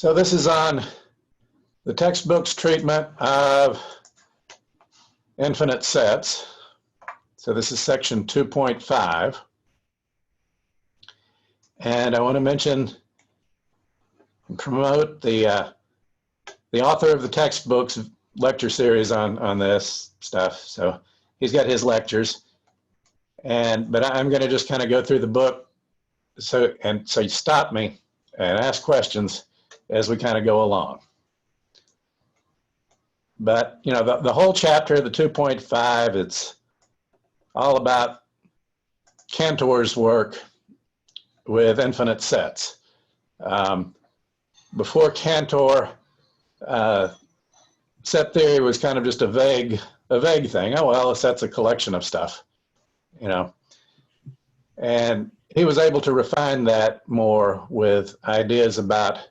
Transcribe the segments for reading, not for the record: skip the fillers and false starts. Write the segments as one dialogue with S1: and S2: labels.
S1: So this is on the textbook's treatment of infinite sets. So this is section 2.5. And I want to mention and promote the author of the textbook's lecture series on this stuff. So he's got his lectures. But I'm going to just kind of go through the book. So you stop me and ask questions as we kind of go along. But, you know, the whole chapter, the 2.5, it's all about Cantor's work with infinite sets. Before Cantor, set theory was kind of just a vague thing. Oh, well, a set's a collection of stuff, you know. And he was able to refine that more with ideas about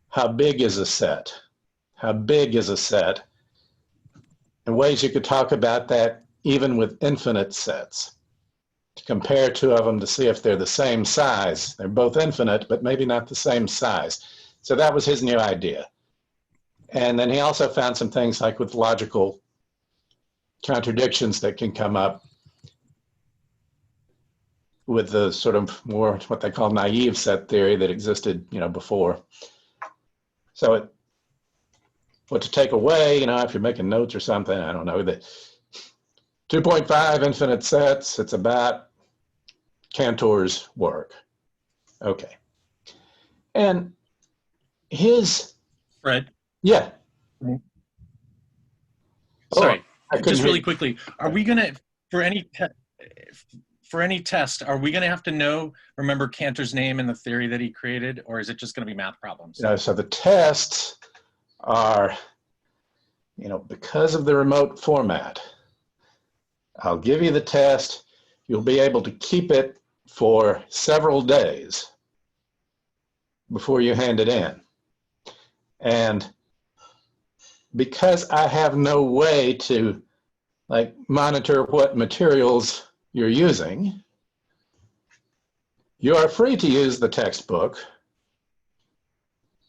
S1: how big is a set? How big is a set? And ways you could talk about that even with infinite sets. To compare two of them to see if they're the same size. They're both infinite, but maybe not the same size. So that was his new idea. And then he also found some things like with logical contradictions that can come up with the sort of more what they call naive set theory that existed, you know, before. So what to take away, you know, if you're making notes or something, I don't know, the 2.5 infinite sets, it's about Cantor's work. Okay. And his...
S2: Fred?
S1: Yeah.
S2: Sorry,
S1: oh,
S2: just really quickly, are we going to, for any test, are we going to have to remember Cantor's name and the theory that he created, or is it just going to be math problems?
S1: You know, so the tests are, you know, because of the remote format, I'll give you the test. You'll be able to keep it for several days before you hand it in. And because I have no way to like monitor what materials you're using, you are free to use the textbook.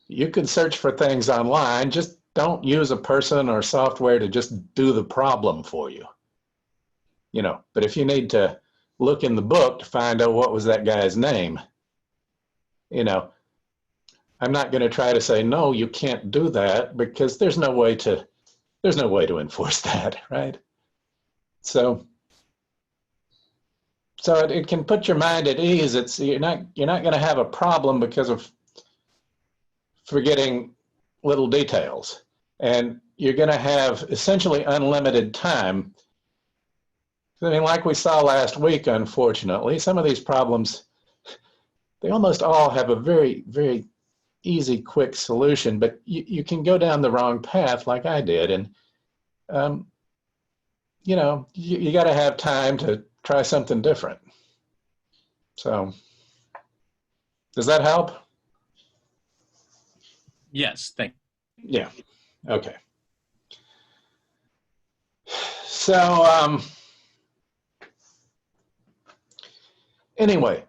S1: You can search for things online, just don't use a person or software to just do the problem for you. You know, but if you need to look in the book to find out what was that guy's name, you know, I'm not going to try to say, no, you can't do that, because there's no way to enforce that, right? So it can put your mind at ease. You're not going to have a problem because of forgetting little details, and you're going to have essentially unlimited time. I mean, like we saw last week, unfortunately, some of these problems, they almost all have a very, very easy, quick solution, but you can go down the wrong path like I did. And, you know, you got to have time to try something different. So, does that help?
S2: Yes, thank you.
S1: Yeah, okay. So, anyway,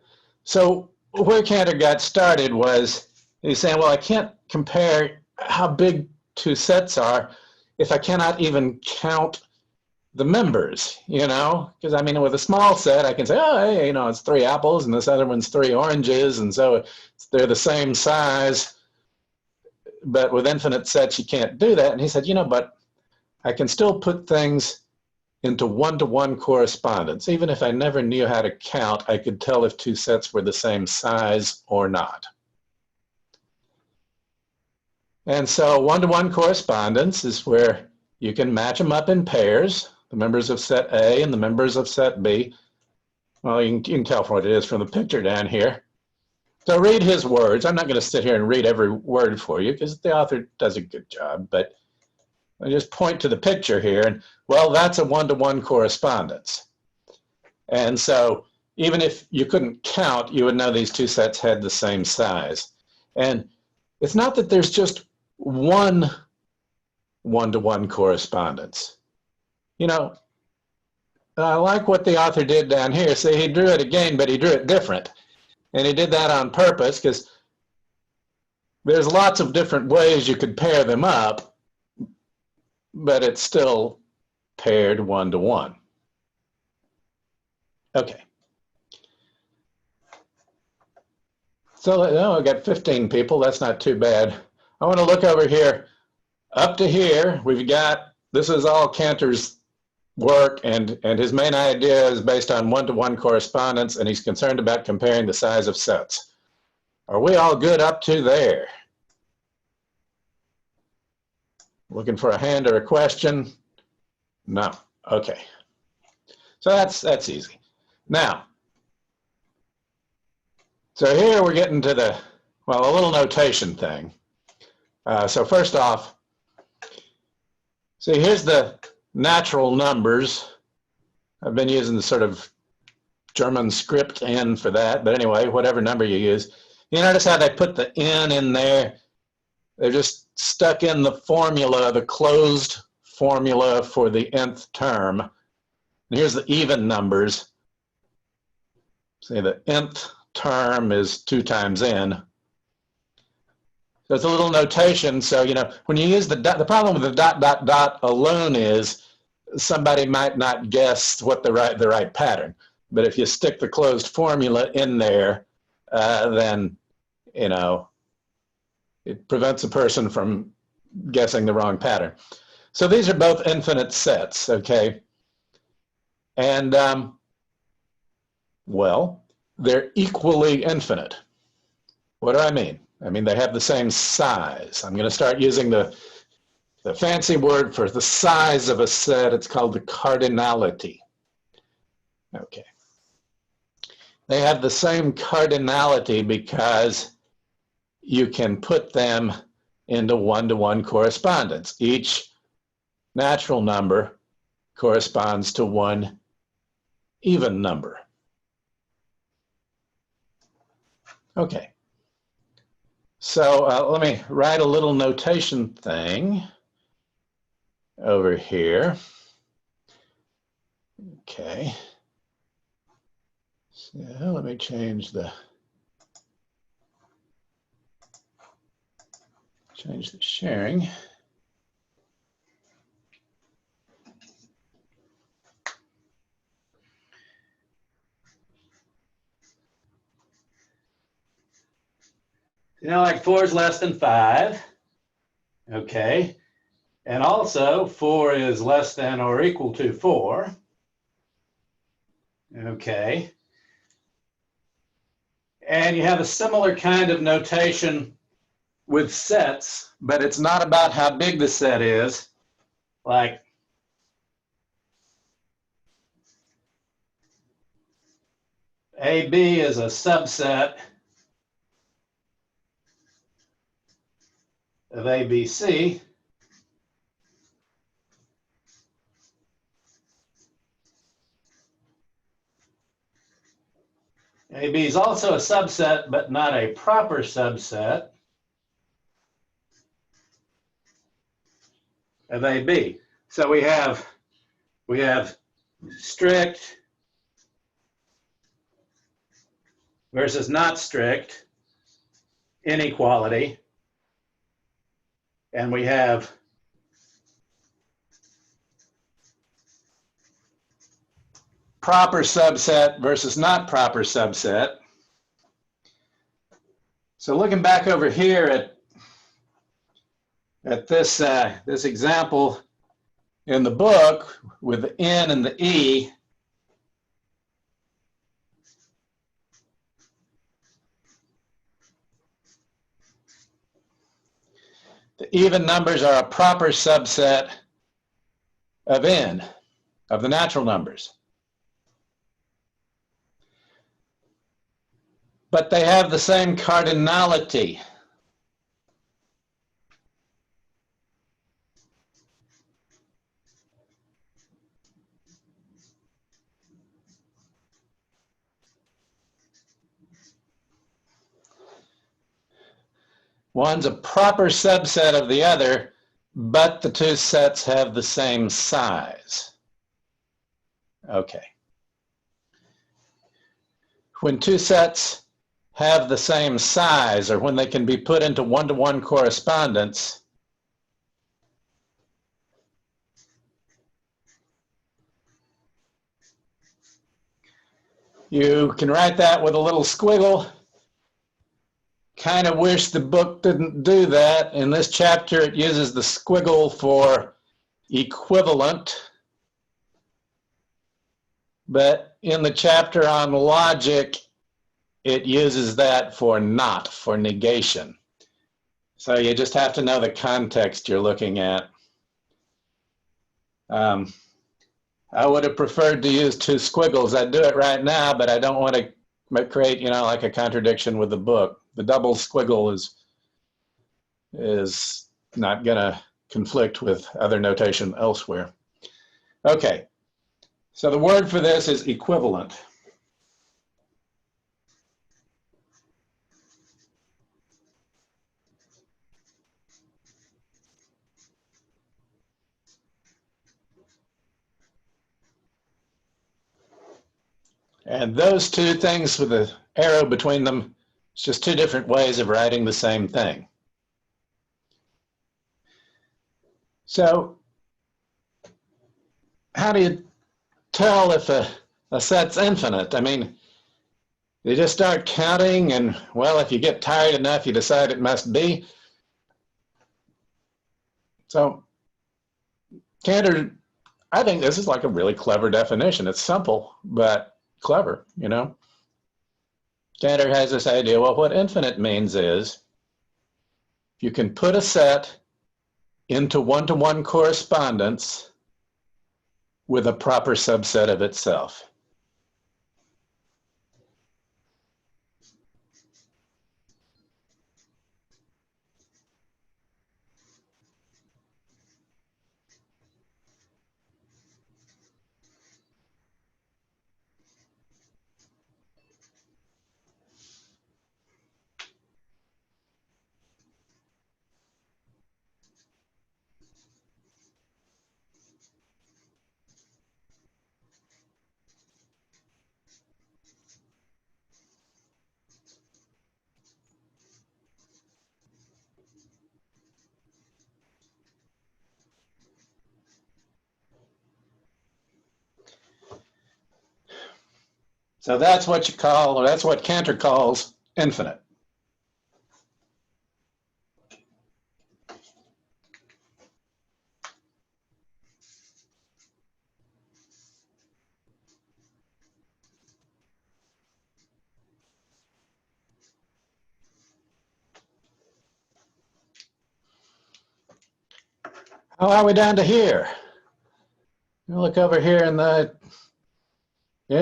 S1: so where Cantor got started was he's saying, well, I can't compare how big two sets are if I cannot even count the members, you know? Because I mean, with a small set, I can say, oh, hey, you know, it's 3 apples and this other one's 3 oranges, and so they're the same size. But with infinite sets, you can't do that. And he said, you know, but I can still put things into one-to-one correspondence. Even if I never knew how to count, I could tell if 2 sets were the same size or not. And so one-to-one correspondence is where you can match them up in pairs, the members of set A and the members of set B. Well, you can tell from what it is from the picture down here. So read his words. I'm not going to sit here and read every word for you because the author does a good job, but I just point to the picture here, and well, that's a one-to-one correspondence. And so even if you couldn't count, you would know these 2 sets had the same size. And it's not that there's just one-to-one correspondence. You know, I like what the author did down here. See, he drew it again, but he drew it different. And he did that on purpose because there's lots of different ways you could pair them up, but it's still paired one-to-one. Okay. So I got 15 people. That's not too bad. I want to look over here. Up to here, we've got, this is all Cantor's work, and his main idea is based on one-to-one correspondence, and he's concerned about comparing the size of sets. Are we all good up to there? Looking for a hand or a question? No. Okay. So that's easy. Now, so here we're getting to the, well, a little notation thing. So first off, see, here's the natural numbers. I've been using the sort of German script N for that, but anyway, whatever number you use. You notice how they put the N in there? They're just stuck in the formula, the closed formula for the nth term. And here's the even numbers. See, the nth term is 2 times n. So it's a little notation. So, you know, when you use the dot, the problem with the dot, dot, dot alone is somebody might not guess what the right pattern. But if you stick the closed formula in there, then, you know, it prevents a person from guessing the wrong pattern. So these are both infinite sets, okay? And, well, they're equally infinite. What do I mean? I mean, they have the same size. I'm going to start using the fancy word for the size of a set. It's called the cardinality. Okay. They have the same cardinality because you can put them into one-to-one correspondence. Each natural number corresponds to one even number. Okay. So let me write a little notation thing over here. Okay. So let me change the sharing. You know, like 4 is less than 5. Okay. And also 4 is less than or equal to 4. Okay. And you have a similar kind of notation with sets, but it's not about how big the set is. Like, AB is a subset of ABC. AB is also a subset, but not a proper subset of AB. So we have strict versus not strict inequality, and we have proper subset versus not proper subset. So looking back over here at this this example in the book with the N and the E, the even numbers are a proper subset of N, of the natural numbers. But they have the same cardinality. One's a proper subset of the other, but the two sets have the same size. Okay. When two sets have the same size, or when they can be put into one-to-one correspondence, you can write that with a little squiggle. Kind of wish the book didn't do that. In this chapter, it uses the squiggle for equivalent, but in the chapter on logic, it uses that for not, for negation. So you just have to know the context you're looking at. I would have preferred to use two squiggles. I'd do it right now, but I don't want to create, like a contradiction with the book. The double squiggle is not going to conflict with other notation elsewhere. Okay, so the word for this is equivalent. And those two things with the arrow between them, it's just two different ways of writing the same thing. So how do you tell if a set's infinite? I mean, you just start counting and, well, if you get tired enough, you decide it must be. So Cantor, I think this is like a really clever definition. It's simple, but clever, Cantor has this idea, well, what infinite means is you can put a set into one-to-one correspondence with a proper subset of itself. So that's what you call, or that's what Cantor calls infinite. How are we down to here? Look over here in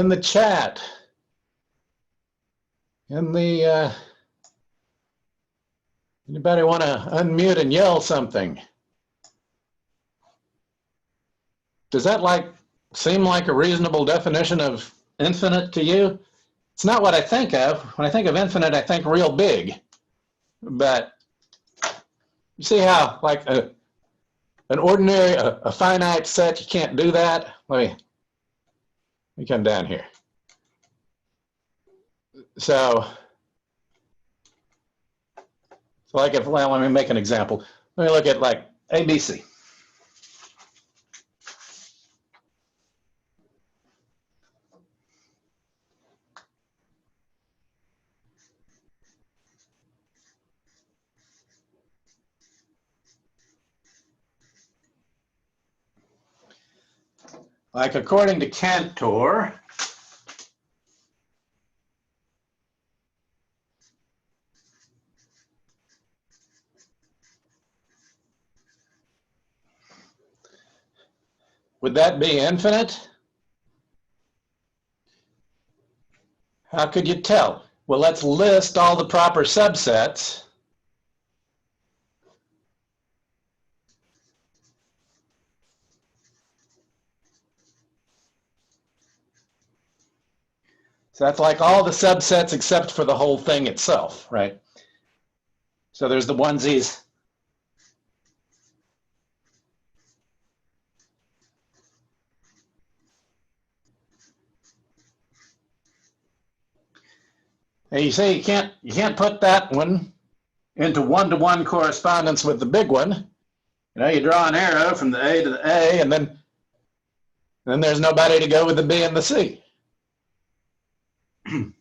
S1: the chat. Anybody want to unmute and yell something? Does that seem like a reasonable definition of infinite to you? It's not what I think of. When I think of infinite, I think real big. But you see how an ordinary, a finite set, you can't do that? Let me come down here. So let me make an example. Let me look at ABC. According to Cantor, would that be infinite? How could you tell? Well, let's list all the proper subsets. So that's all the subsets except for the whole thing itself, right? So there's the onesies. And you say you can't put that one into one-to-one correspondence with the big one. You know, you draw an arrow from the A to the A, and then there's nobody to go with the B and the C. And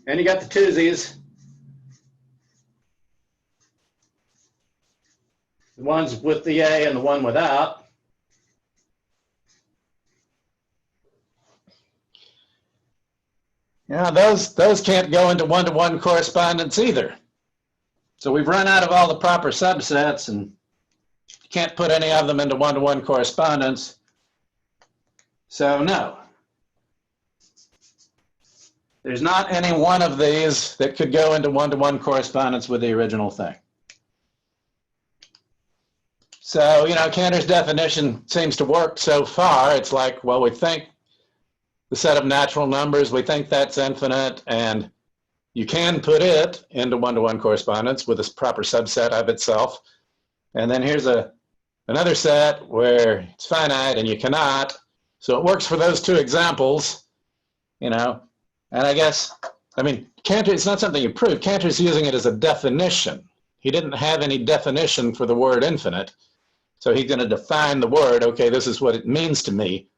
S1: you got the twosies. The ones with the A and the one without. Yeah, those can't go into one-to-one correspondence either. So we've run out of all the proper subsets and can't put any of them into one-to-one correspondence. So no. There's not any one of these that could go into one-to-one correspondence with the original thing. So, you know, Cantor's definition seems to work so far. It's like, well, we think the set of natural numbers, we think that's infinite, and you can put it into one-to-one correspondence with a proper subset of itself. And then here's another set where it's finite and you cannot. So it works for those two examples, you know. And I guess, I mean, Cantor, it's not something you prove. Cantor's using it as a definition. He didn't have any definition for the word infinite. So he's going to define the word, okay, this is what it means to me.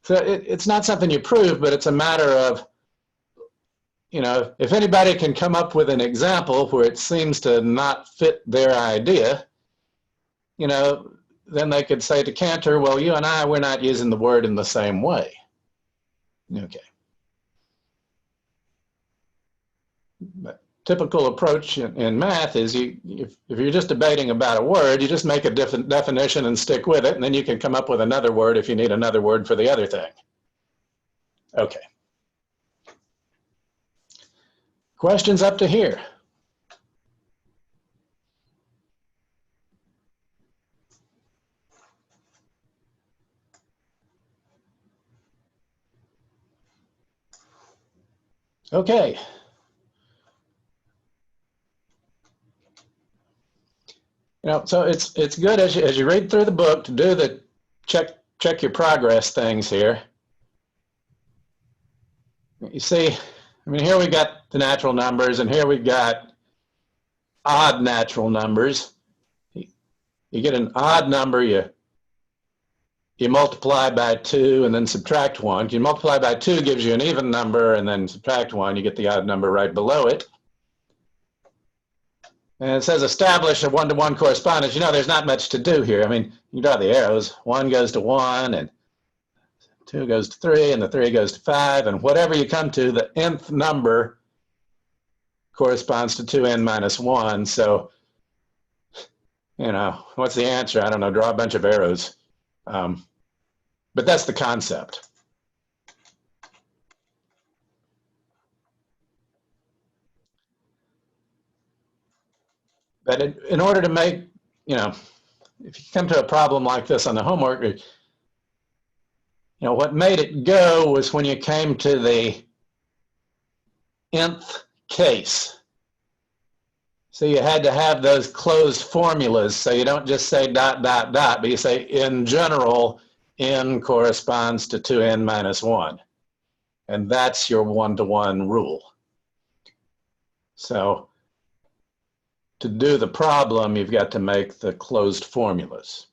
S1: So it's not something you prove, but it's a matter of, you know, if anybody can come up with an example where it seems to not fit their idea, you know, then they could say to Cantor, well, you and I, we're not using the word in the same way. Okay. But typical approach in math is if you're just debating about a word, you just make a different definition and stick with it, and then you can come up with another word if you need another word for the other thing. Okay. Questions up to here? Okay. You know, so it's good as you read through the book to do the check your progress things here. You see, I mean, here we got the natural numbers, and here we got odd natural numbers. You get an odd number, you multiply by 2 and then subtract 1. You multiply by 2 gives you an even number, and then subtract 1, you get the odd number right below it. And it says establish a one-to-one correspondence. You know, there's not much to do here. I mean, you draw the arrows. 1 goes to 1, and 2 goes to 3, and the 3 goes to 5, and whatever you come to, the nth number corresponds to 2n minus 1. So, you know, what's the answer? I don't know, draw a bunch of arrows. But that's the concept. But in order to make, you know, if you come to a problem like this on the homework, you know, what made it go was when you came to the nth case. So you had to have those closed formulas. So you don't just say dot, dot, dot, but you say in general, n corresponds to 2n minus 1. And that's your one-to-one rule. So to do the problem, you've got to make the closed formulas.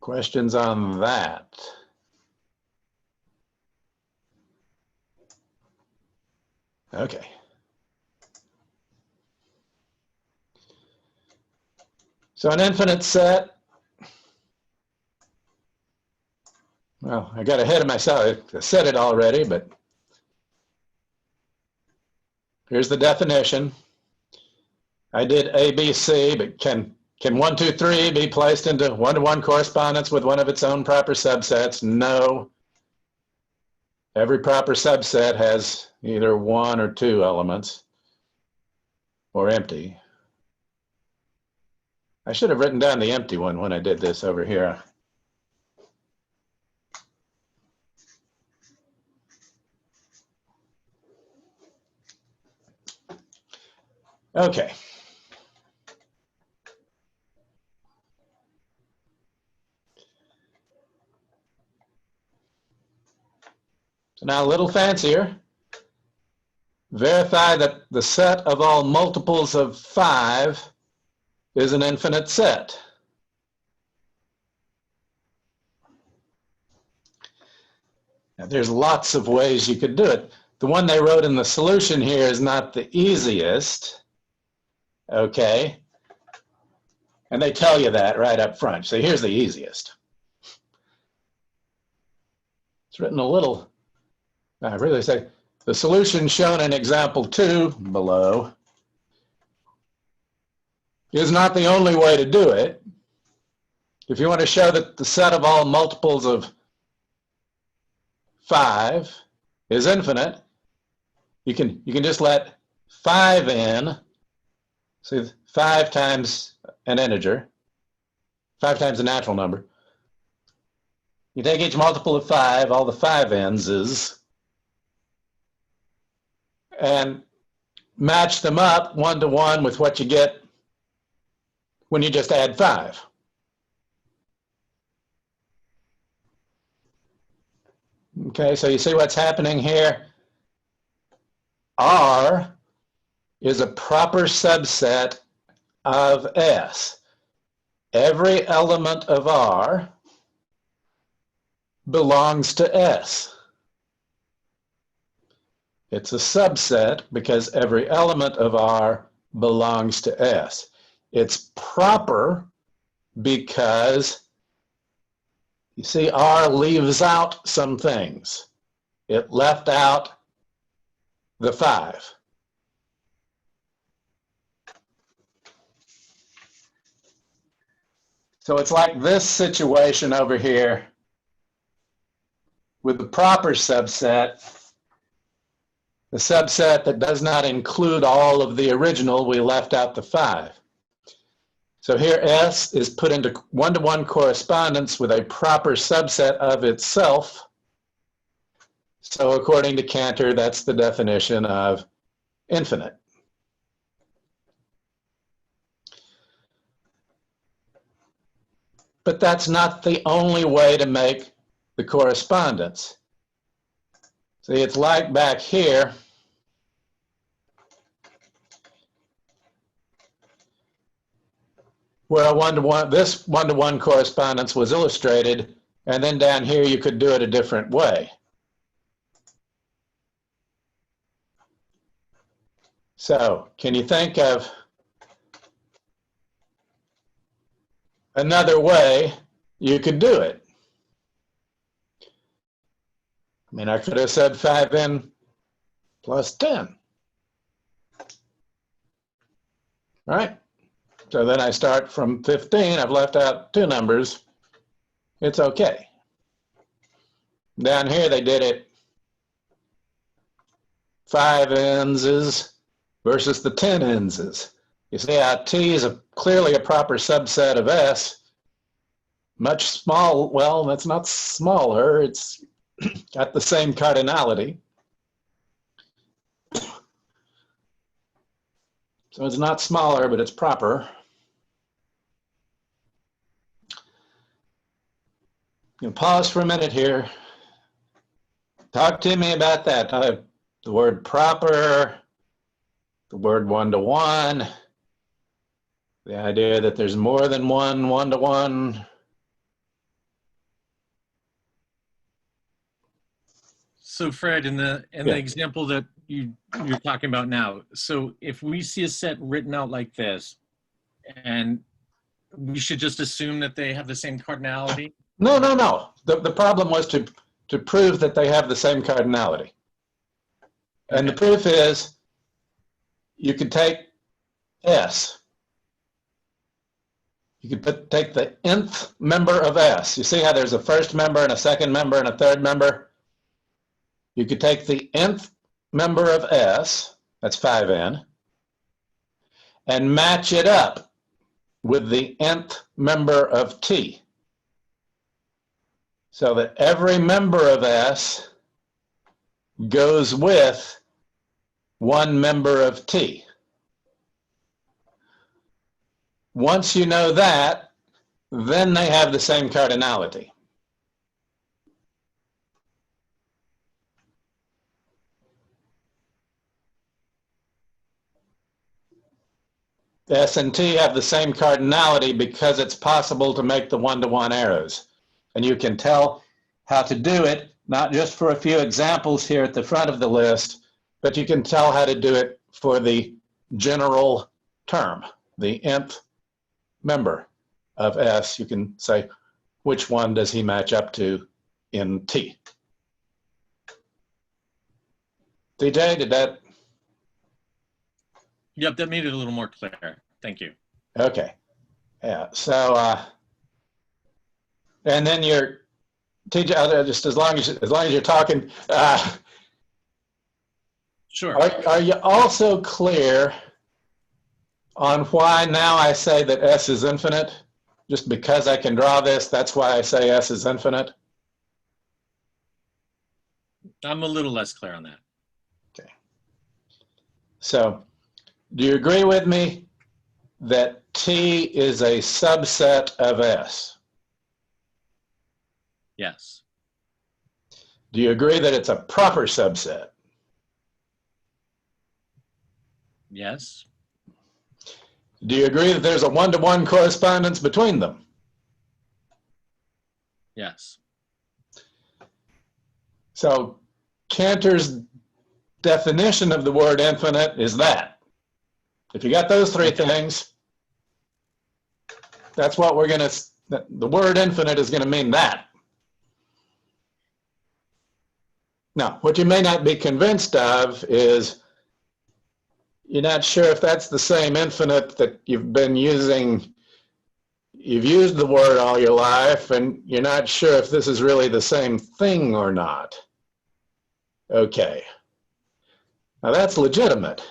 S1: Questions on that? Okay. So an infinite set, well, I got ahead of myself. I said it already, but here's the definition. I did A, B, C, but can 1, 2, 3 be placed into one-to-one correspondence with one of its own proper subsets? No. Every proper subset has either 1 or 2 elements, or empty. I should have written down the empty one when I did this over here. Okay. So now a little fancier. Verify that the set of all multiples of 5 is an infinite set. Now, there's lots of ways you could do it. The one they wrote in the solution here is not the easiest, okay? And they tell you that right up front. So here's the easiest. It's written a little, I really say, the solution shown in example 2 below is not the only way to do it. If you want to show that the set of all multiples of 5 is infinite, you can just let 5 in, so 5 times an integer, 5 times a natural number. You take each multiple of 5, all the 5n's is, and match them up 1 to 1 with what you get when you just add 5. Okay, so you see what's happening here? R is a proper subset of S. Every element of R belongs to S. It's a subset because every element of R belongs to S. It's proper because, you see, R leaves out some things. It left out the 5. So it's like this situation over here with the proper subset, the subset that does not include all of the original, we left out the 5. So here S is put into one-to-one correspondence with a proper subset of itself. So according to Cantor, that's the definition of infinite. But that's not the only way to make the correspondence. See, it's like back here, where this one-to-one correspondence was illustrated, and then down here you could do it a different way. So, can you think of another way you could do it? I mean, I could have said 5n plus 10. All right? So then I start from 15. I've left out 2 numbers. It's okay. Down here they did it 5n's versus the 10n's. You see how T is clearly a proper subset of S. Much small, well, that's not smaller. It's got the same cardinality. So it's not smaller, but it's proper. You know, pause for a minute here. Talk to me about that. The word proper, the word one-to-one, the idea that there's more than one one-to-one.
S2: So Fred, in the example that you're talking about now, so if we see a set written out like this, and we should just assume that they have the same cardinality?
S1: No. The problem was to prove that they have the same cardinality. And the proof is you could take S. You could take the nth member of S. You see how there's a first member and a second member and a third member? You could take the nth member of S, that's 5n, and match it up with the nth member of T. So that every member of S goes with one member of T. Once you know that, then they have the same cardinality. S and T have the same cardinality because it's possible to make the one-to-one arrows. And you can tell how to do it, not just for a few examples here at the front of the list, but you can tell how to do it for the general term, the nth member of S. You can say, which one does he match up to in T? DJ, did that?
S2: Yep, that made it a little more clear. Thank you.
S1: Okay. Yeah. So, and then you're, TJ, just as long as you're talking.
S2: Sure.
S1: Are you also clear on why now I say that S is infinite? Just because I can draw this, that's why I say S is infinite?
S2: I'm a little less clear on that.
S1: Okay. So, do you agree with me that T is a subset of S?
S2: Yes.
S1: Do you agree that it's a proper subset?
S2: Yes.
S1: Do you agree that there's a one-to-one correspondence between them?
S2: Yes.
S1: So Cantor's definition of the word infinite is that. If you got those three things, that's what we're going to, the word infinite is going to mean that. Now, what you may not be convinced of is you're not sure if that's the same infinite that you've been using. You've used the word all your life, and you're not sure if this is really the same thing or not. Okay. Now that's legitimate.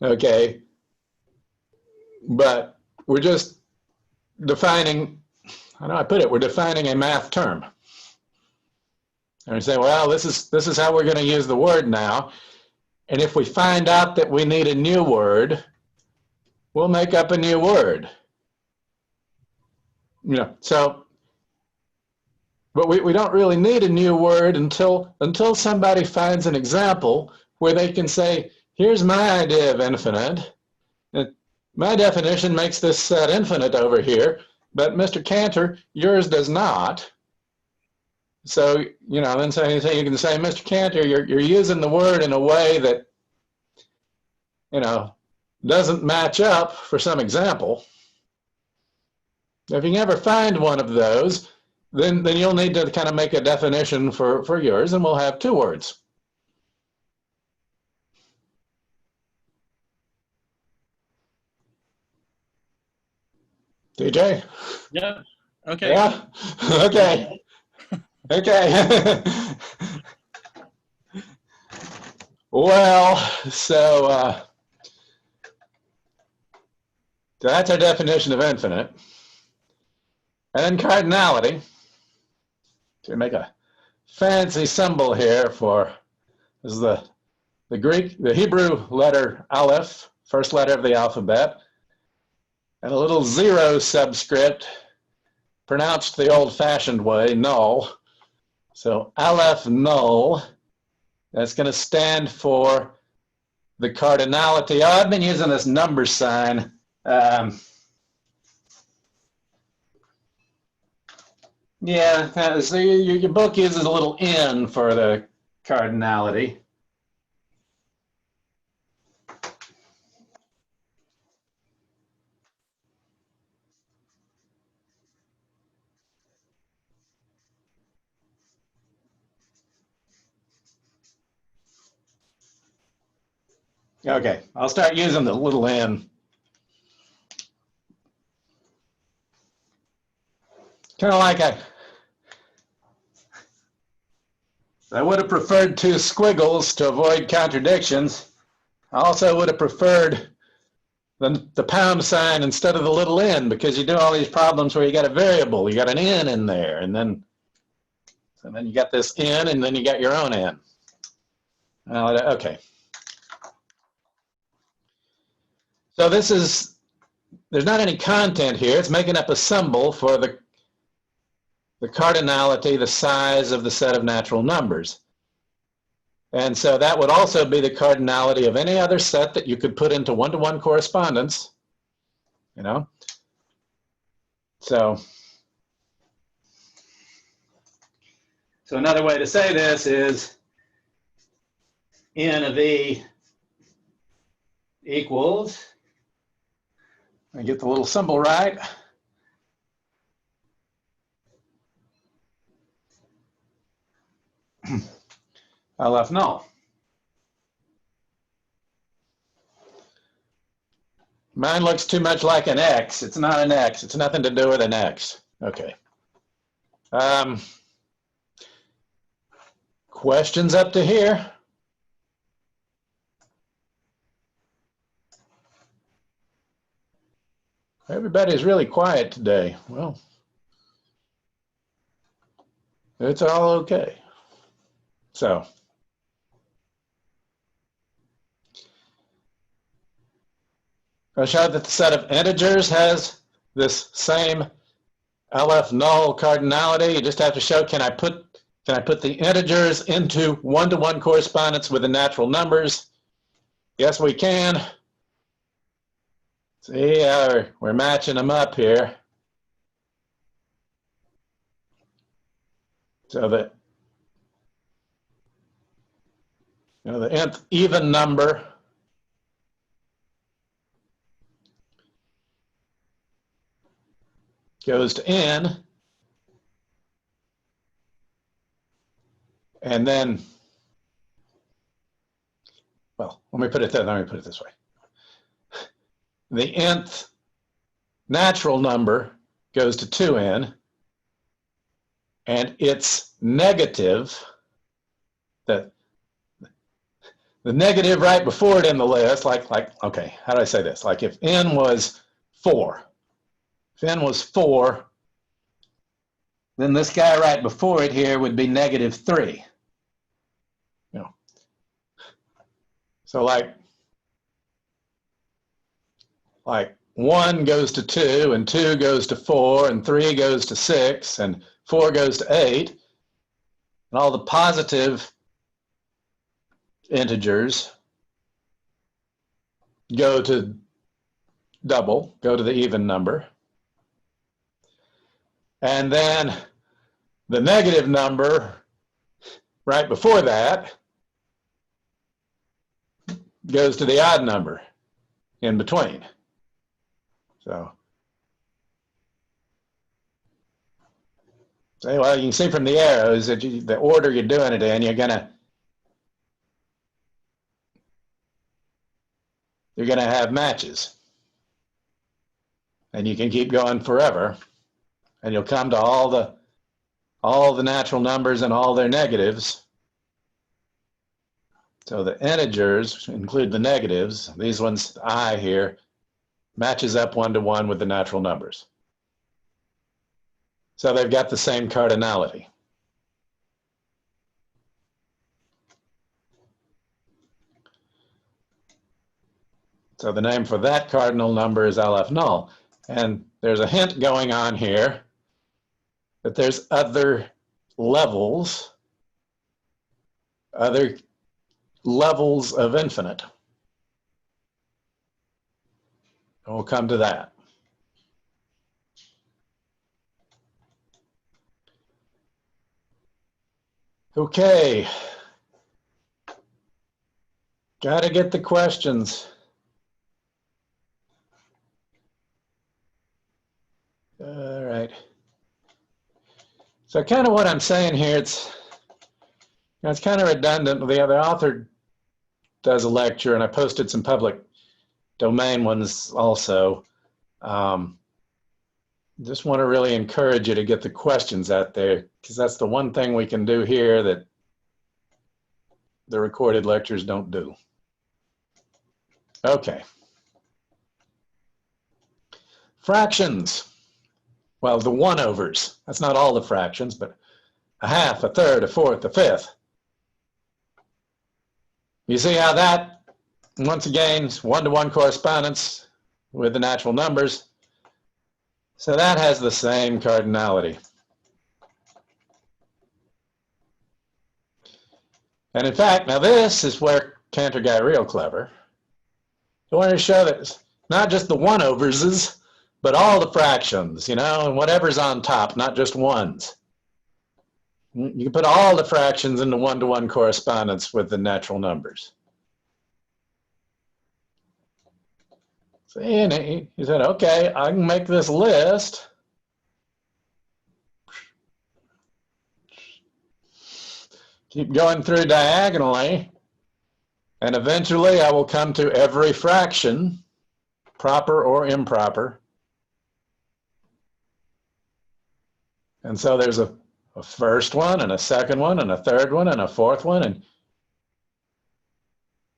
S1: Okay. But we're just defining, how do I put it? We're defining a math term. And we say, well, this is how we're going to use the word now. And if we find out that we need a new word, we'll make up a new word. You know, so, but we don't really need a new word until somebody finds an example where they can say, here's my idea of infinite. My definition makes this set infinite over here, but Mr. Cantor, yours does not. So, you know, then you can say, Mr. Cantor, you're using the word in a way that, you know, doesn't match up for some example. If you can ever find one of those, then you'll need to kind of make a definition for yours, and we'll have two words. DJ?
S2: Yeah. Okay.
S1: Yeah? Okay. Okay. Well, so that's our definition of infinite. And then cardinality. To make a fancy symbol here for, this is the Hebrew letter Aleph, first letter of the alphabet, and a little zero subscript, pronounced the old-fashioned way, null. So Aleph null, that's going to stand for the cardinality. Oh, I've been using this number sign. Yeah, so your book uses a little N for the cardinality. Okay, I'll start using the little N. Kind of like I would have preferred two squiggles to avoid contradictions. I also would have preferred the pound sign instead of the little n, because you do all these problems where you got a variable, you got an n in there, and then you got this n, and then you got your own n. Okay. So there's not any content here. It's making up a symbol for the cardinality, the size of the set of natural numbers. And so that would also be the cardinality of any other set that you could put into one-to-one correspondence, you know. So another way to say this is N of E equals, I get the little symbol right, LF null. Mine looks too much like an X. It's not an X. It's nothing to do with an X. Okay. Questions up to here? Everybody's really quiet today. Well, it's all okay. So, I'll show that the set of integers has this same LF null cardinality. You just have to show, can I put the integers into one-to-one correspondence with the natural numbers? Yes, we can. See how we're matching them up here. So that, you know, the nth even number goes to n, and then, well, let me put it this way. The nth natural number goes to 2n, and it's negative, the negative right before it in the list, like, okay, how do I say this? Like if n was 4, if n was 4, then this guy right before it here would be -3. You know, so like 1 goes to 2, and 2 goes to 4, and 3 goes to 6, and 4 goes to 8, and all the positive integers go to double, go to the even number. And then the negative number right before that goes to the odd number in between. So well, you can see from the arrows that the order you're doing it in, you're gonna have matches. And you can keep going forever, and you'll come to all the natural numbers and all their negatives. So the integers include the negatives. These ones, I here, matches up 1-to-1 with the natural numbers. So they've got the same cardinality. So the name for that cardinal number is LF null. And there's a hint going on here that there's other levels of infinite. And we'll come to that. Okay. Got to get the questions. All right. So kind of what I'm saying here, it's kind of redundant. The other author does a lecture, and I posted some public domain ones also. Just want to really encourage you to get the questions out there, because that's the one thing we can do here that the recorded lectures don't do. Okay. Fractions. Well, the 1/overs. That's not all the fractions, but a half, a third, a fourth, a fifth. You see how that, once again, is 1-to-1 correspondence with the natural numbers. So that has the same cardinality. And in fact, now this is where Cantor got real clever. I wanted to show that it's not just the 1/overs, but all the fractions, and whatever's on top, not just ones. You can put all the fractions into one-to-one correspondence with the natural numbers. So he said, okay, I can make this list. Keep going through diagonally, and eventually I will come to every fraction, proper or improper. And so there's a first one, and a second one, and a third one, and a fourth one, and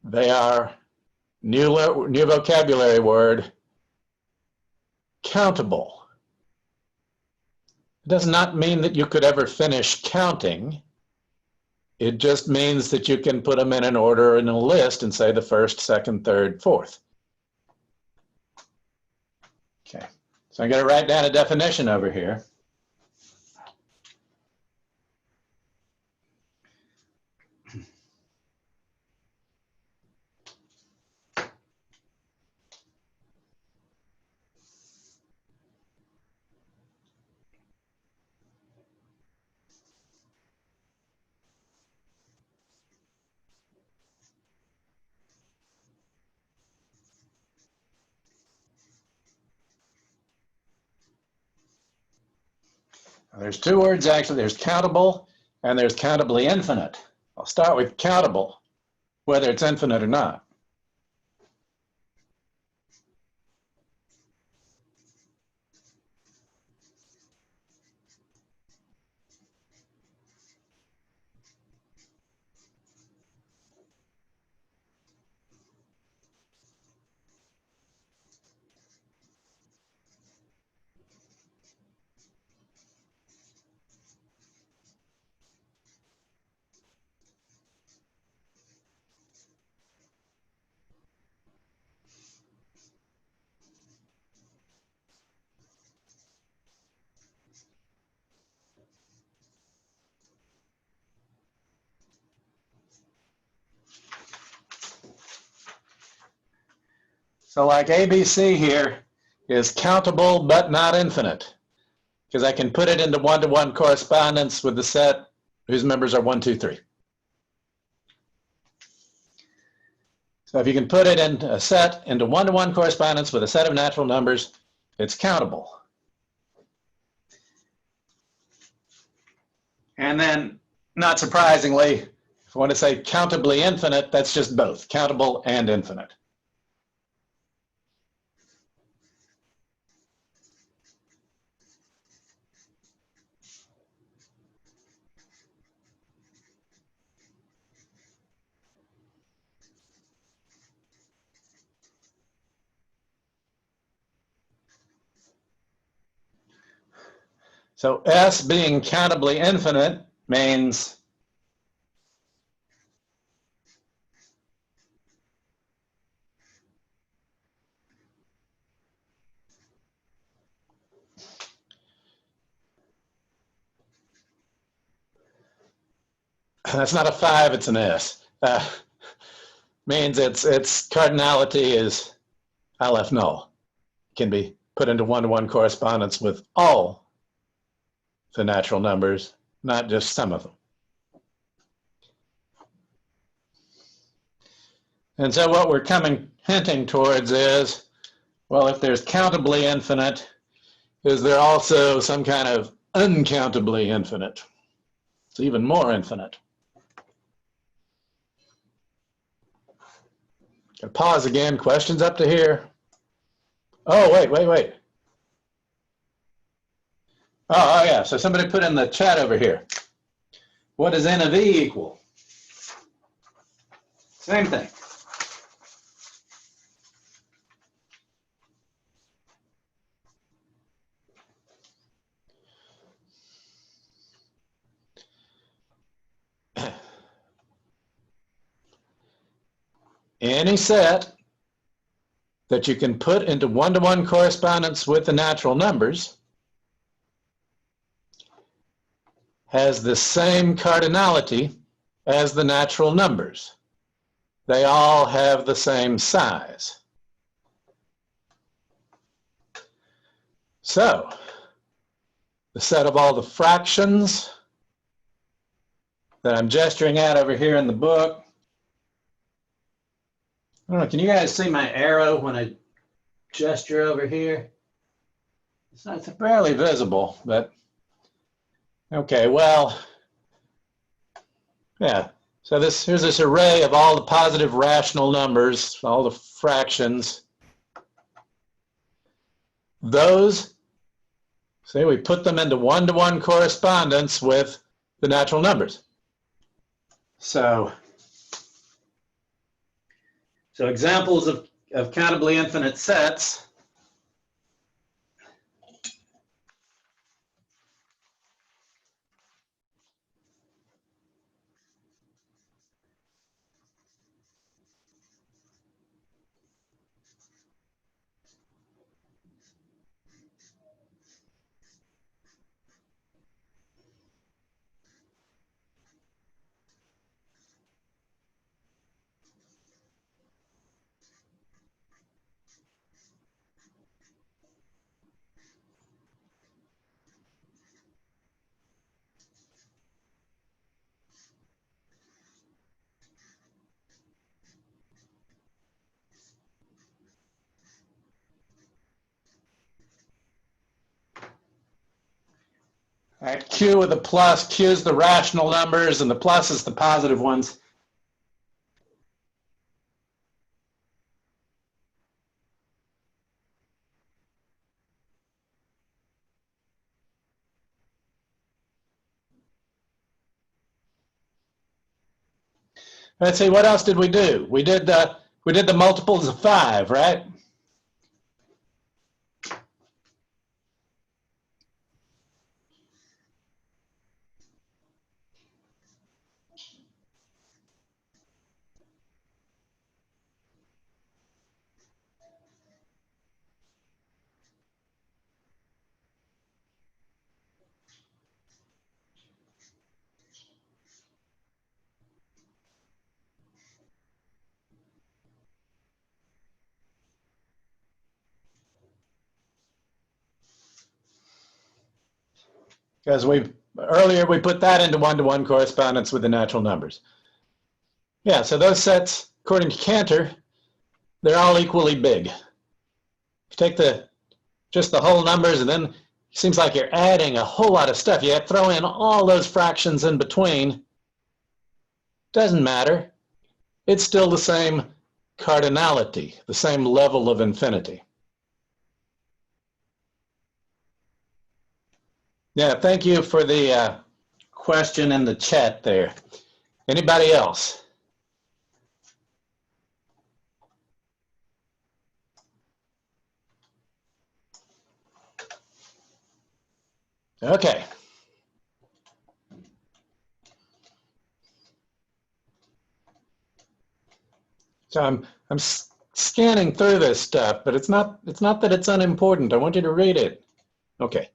S1: they are new vocabulary word, countable. It does not mean that you could ever finish counting. It just means that you can put them in an order in a list and say the first, second, third, fourth. Okay, so I'm going to write down a definition over here. There's two words actually. There's countable and there's countably infinite. I'll start with countable, whether it's infinite or not. So like ABC here is countable but not infinite, because I can put it into one-to-one correspondence with the set whose members are 1, 2, 3. So if you can put it in a set into one-to-one correspondence with a set of natural numbers, it's countable. And then, not surprisingly, if I want to say countably infinite, that's just both, countable and infinite. So S being countably infinite means that's not a 5, it's an S. Means its cardinality is Aleph null. Can be put into one-to-one correspondence with all the natural numbers, not just some of them. And so what we're hinting towards is, well, if there's countably infinite, is there also some kind of uncountably infinite? It's even more infinite. I'll pause again. Questions up to here? Oh, wait. Oh, yeah. So somebody put in the chat over here. What does N of E equal? Same thing. Any set that you can put into one-to-one correspondence with the natural numbers has the same cardinality as the natural numbers. They all have the same size. So, the set of all the fractions that I'm gesturing at over here in the book. I don't know, can you guys see my arrow when I gesture over here? It's barely visible, but okay, well, yeah. So here's this array of all the positive rational numbers, all the fractions. Those, see, we put them into one-to-one correspondence with the natural numbers. So examples of countably infinite sets. All right, Q with a plus, Q is the rational numbers, and the plus is the positive ones. Let's see, what else did we do? We did the multiples of 5, right? Because earlier we put that into one-to-one correspondence with the natural numbers. Yeah, so those sets, according to Cantor, they're all equally big. You take just the whole numbers, and then it seems like you're adding a whole lot of stuff. You have to throw in all those fractions in between. Doesn't matter. It's still the same cardinality, the same level of infinity. Yeah, thank you for the question in the chat there. Anybody else? Okay. So I'm scanning through this stuff, but it's not that it's unimportant. I want you to read it. Okay.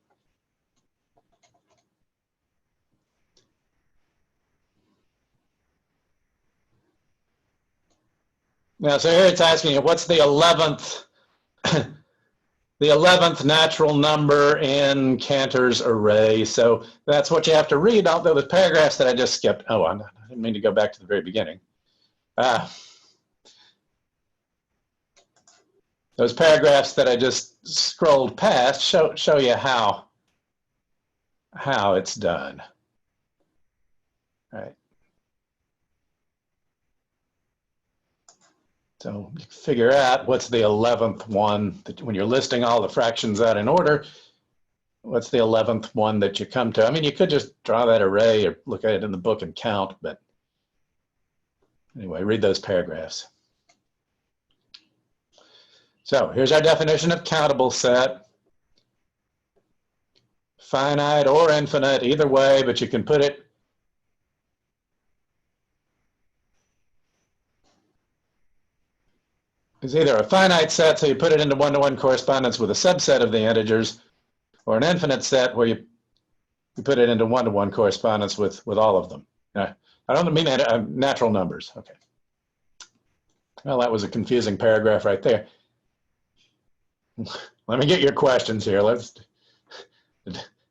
S1: Now, so here it's asking you, what's the 11th, the 11th natural number in Cantor's array? So that's what you have to read, although the paragraphs that I just skipped. Oh, I didn't mean to go back to the very beginning. Those paragraphs that I just scrolled past show you how it's done. All right. So you figure out what's the 11th one that when you're listing all the fractions out in order, what's the 11th one that you come to? I mean, you could just draw that array or look at it in the book and count, but anyway, read those paragraphs. So here's our definition of countable set. Finite or infinite, either way, but you can put it it's either a finite set, so you put it into one-to-one correspondence with a subset of the integers, or an infinite set where you put it into one-to-one correspondence with all of them. I don't mean natural numbers. Okay. Well, that was a confusing paragraph right there. Let me get your questions here.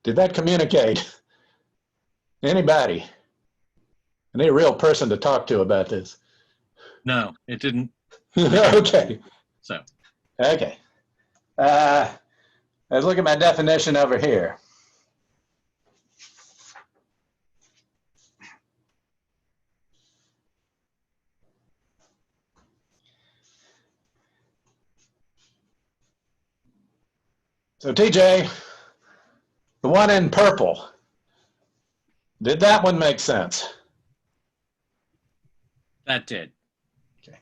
S1: Did that communicate? Anybody? I need a real person to talk to about this.
S2: No, it didn't.
S1: Okay.
S2: So.
S1: Okay. Let's look at my definition over here. So TJ, the one in purple, did that one make sense?
S2: That did.
S1: Okay.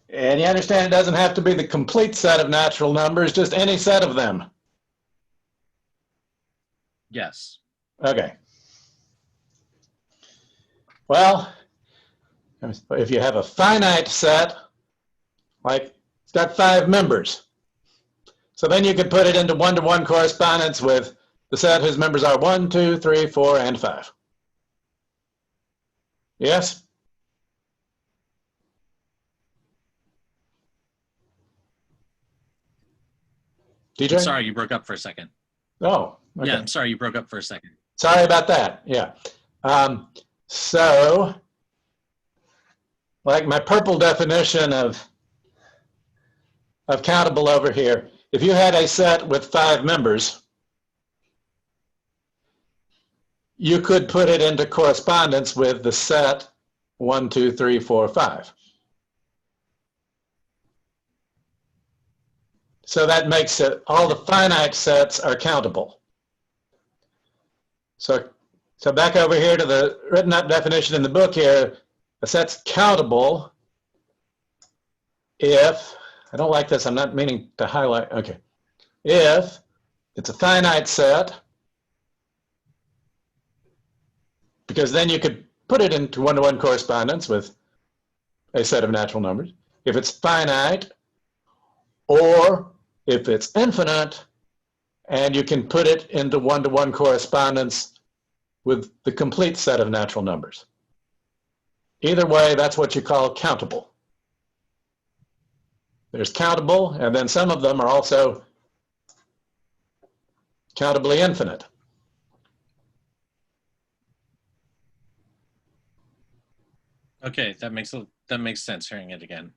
S1: And you understand it doesn't have to be the complete set of natural numbers, just any set of them.
S2: Yes.
S1: Okay. Well, if you have a finite set, like it's got 5 members, so then you could put it into one-to-one correspondence with the set whose members are 1, 2, 3, 4, and 5. Yes? DJ?
S2: I'm sorry, you broke up for a second.
S1: Oh, okay.
S2: Yeah, I'm sorry, you broke up for a second.
S1: Sorry about that. Yeah. So, like my purple definition of countable over here, if you had a set with 5 members, you could put it into correspondence with the set 1, 2, 3, 4, 5. So that makes it, all the finite sets are countable. So back over here to the written up definition in the book here, a set's countable if, I don't like this, I'm not meaning to highlight, okay. If it's a finite set, because then you could put it into one-to-one correspondence with a set of natural numbers. If it's finite, or if it's infinite, and you can put it into one-to-one correspondence with the complete set of natural numbers. Either way, that's what you call countable. There's countable, and then some of them are also countably infinite.
S2: Okay, that makes sense hearing it again.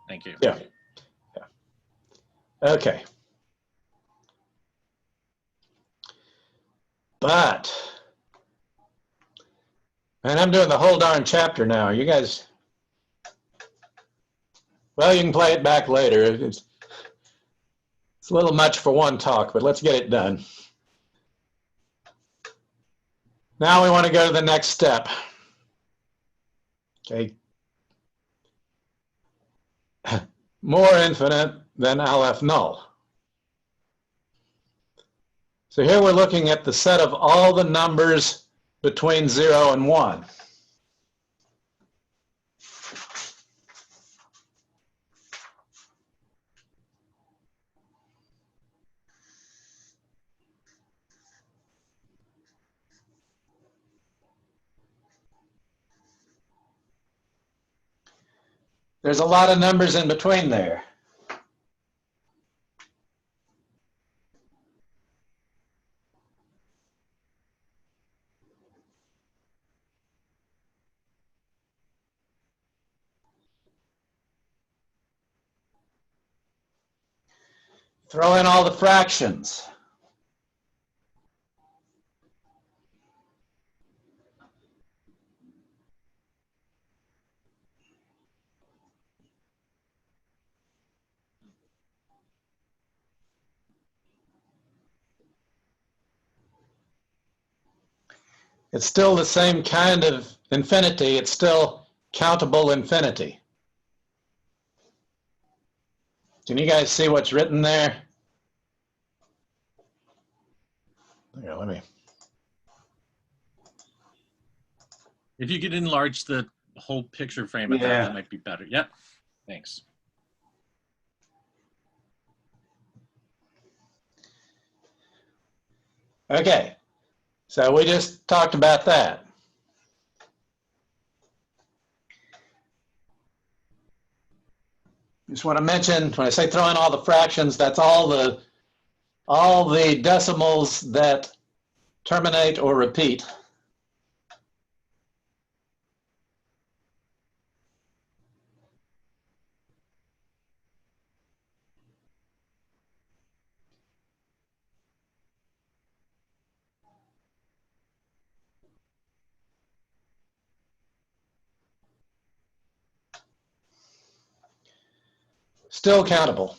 S2: Thank you.
S1: Yeah. Okay. But, and I'm doing the whole darn chapter now. You guys, well, you can play it back later. It's a little much for one talk, but let's get it done. Now we want to go to the next step. Okay. More infinite than Aleph null. So here we're looking at the set of all the numbers between 0 and 1. There's a lot of numbers in between there. Throw in all the fractions. It's still the same kind of infinity. It's still countable infinity. Can you guys see what's written there? Here, let me.
S2: If you could enlarge the whole picture frame of that might be better. Yep, thanks.
S1: Okay, so we just talked about that. just want to mention, when I say throw in all the fractions, that's all the decimals that terminate or repeat. Still countable.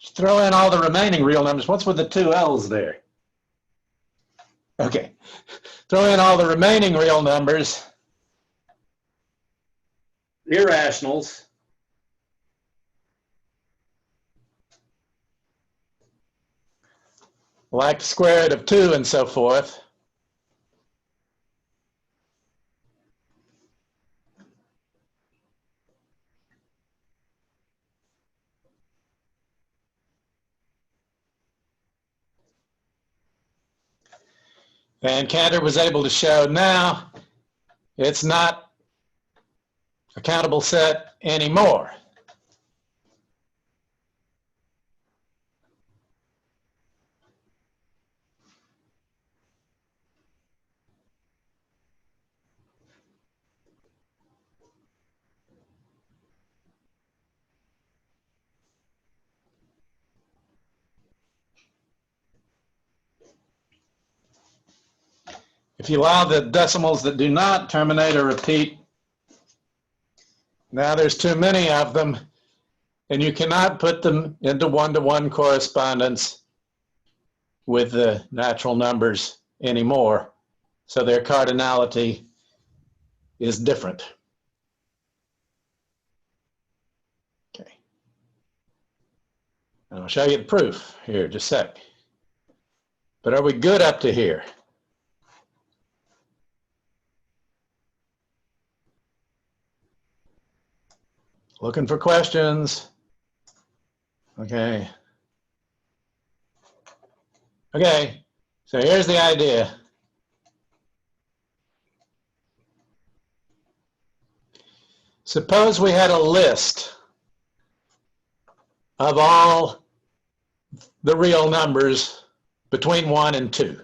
S1: Just throw in all the remaining real numbers. What's with the two L's there? Okay. Throw in all the remaining real numbers, irrationals, like the square root of 2 and so forth. And Cantor was able to show now it's not a countable set anymore. If you allow the decimals that do not terminate or repeat, now there's too many of them, and you cannot put them into one-to-one correspondence with the natural numbers anymore, so their cardinality is different. Okay. And I'll show you the proof here, just a sec. But are we good up to here? Looking for questions. Okay. Okay, so here's the idea. Suppose we had a list of all the real numbers between 1 and 2.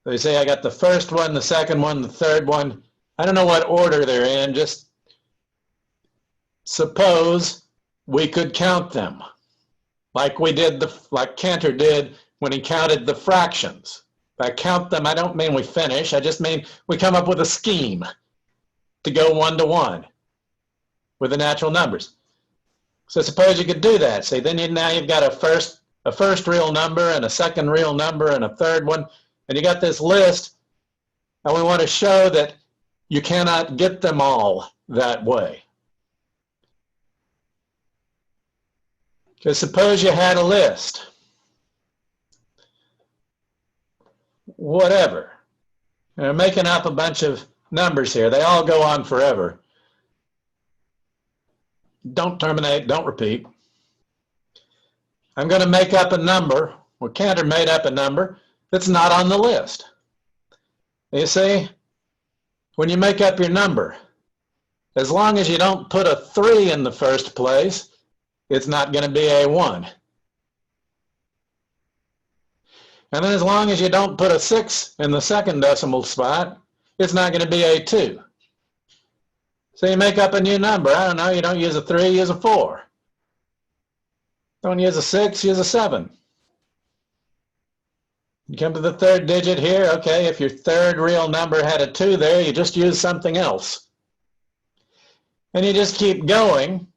S1: They say I got the first one, the second one, the third one. I don't know what order they're in, just suppose we could count them like we did, like Cantor did when he counted the fractions. If I count them, I don't mean we finish, I just mean we come up with a scheme to go one-to-one with the natural numbers. So suppose you could do that. Say, then now you've got a first real number and a second real number and a third one, and you got this list, and we want to show that you cannot get them all that way. Because suppose you had a list, whatever. They're making up a bunch of numbers here. They all go on forever. Don't terminate, don't repeat. I'm going to make up a number, well, Cantor made up a number that's not on the list. You see, when you make up your number, as long as you don't put a 3 in the first place, it's not going to be a 1. And then as long as you don't put a 6 in the second decimal spot, it's not going to be a 2. So you make up a new number. I don't know, you don't use a 3, use a 4. Don't use a 6, use a 7. You come to the third digit here, okay, if your third real number had a 2 there, you just use something else. And you just keep going.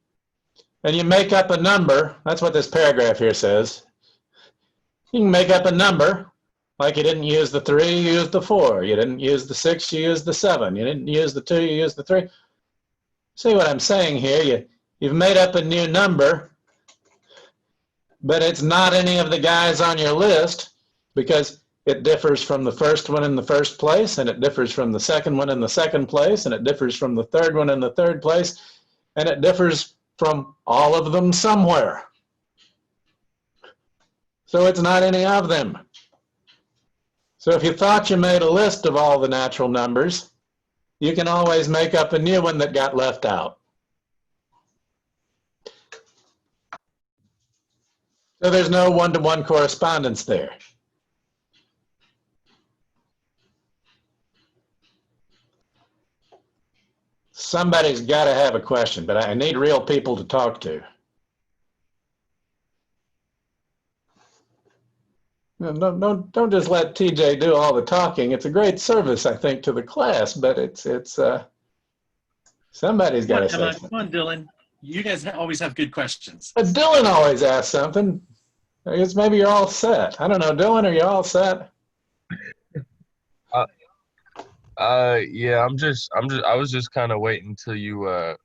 S1: And you make up a number, that's what this paragraph here says. You can make up a number, like you didn't use the 3, you used the 4. You didn't use the 6, you used the 7. You didn't use the 2, you used the 3. See what I'm saying here? You've made up a new number, but it's not any of the guys on your list. because it differs from the first one in the first place, and it differs from the second one in the second place, and it differs from the third one in the third place, and it differs from all of them somewhere. So it's not any of them. So if you thought you made a list of all the natural numbers, you can always make up a new one that got left out. So there's no one-to-one correspondence there. Somebody's got to have a question, but I need real people to talk to. Don't just let TJ do all the talking. It's a great service, I think, to the class, but somebody's got to say something.
S2: Come on, Dylan. You guys always have good questions.
S1: But Dylan always asks something. I guess maybe you're all set. I don't know, Dylan, are you all set?
S3: Yeah, I was just kind of waiting until you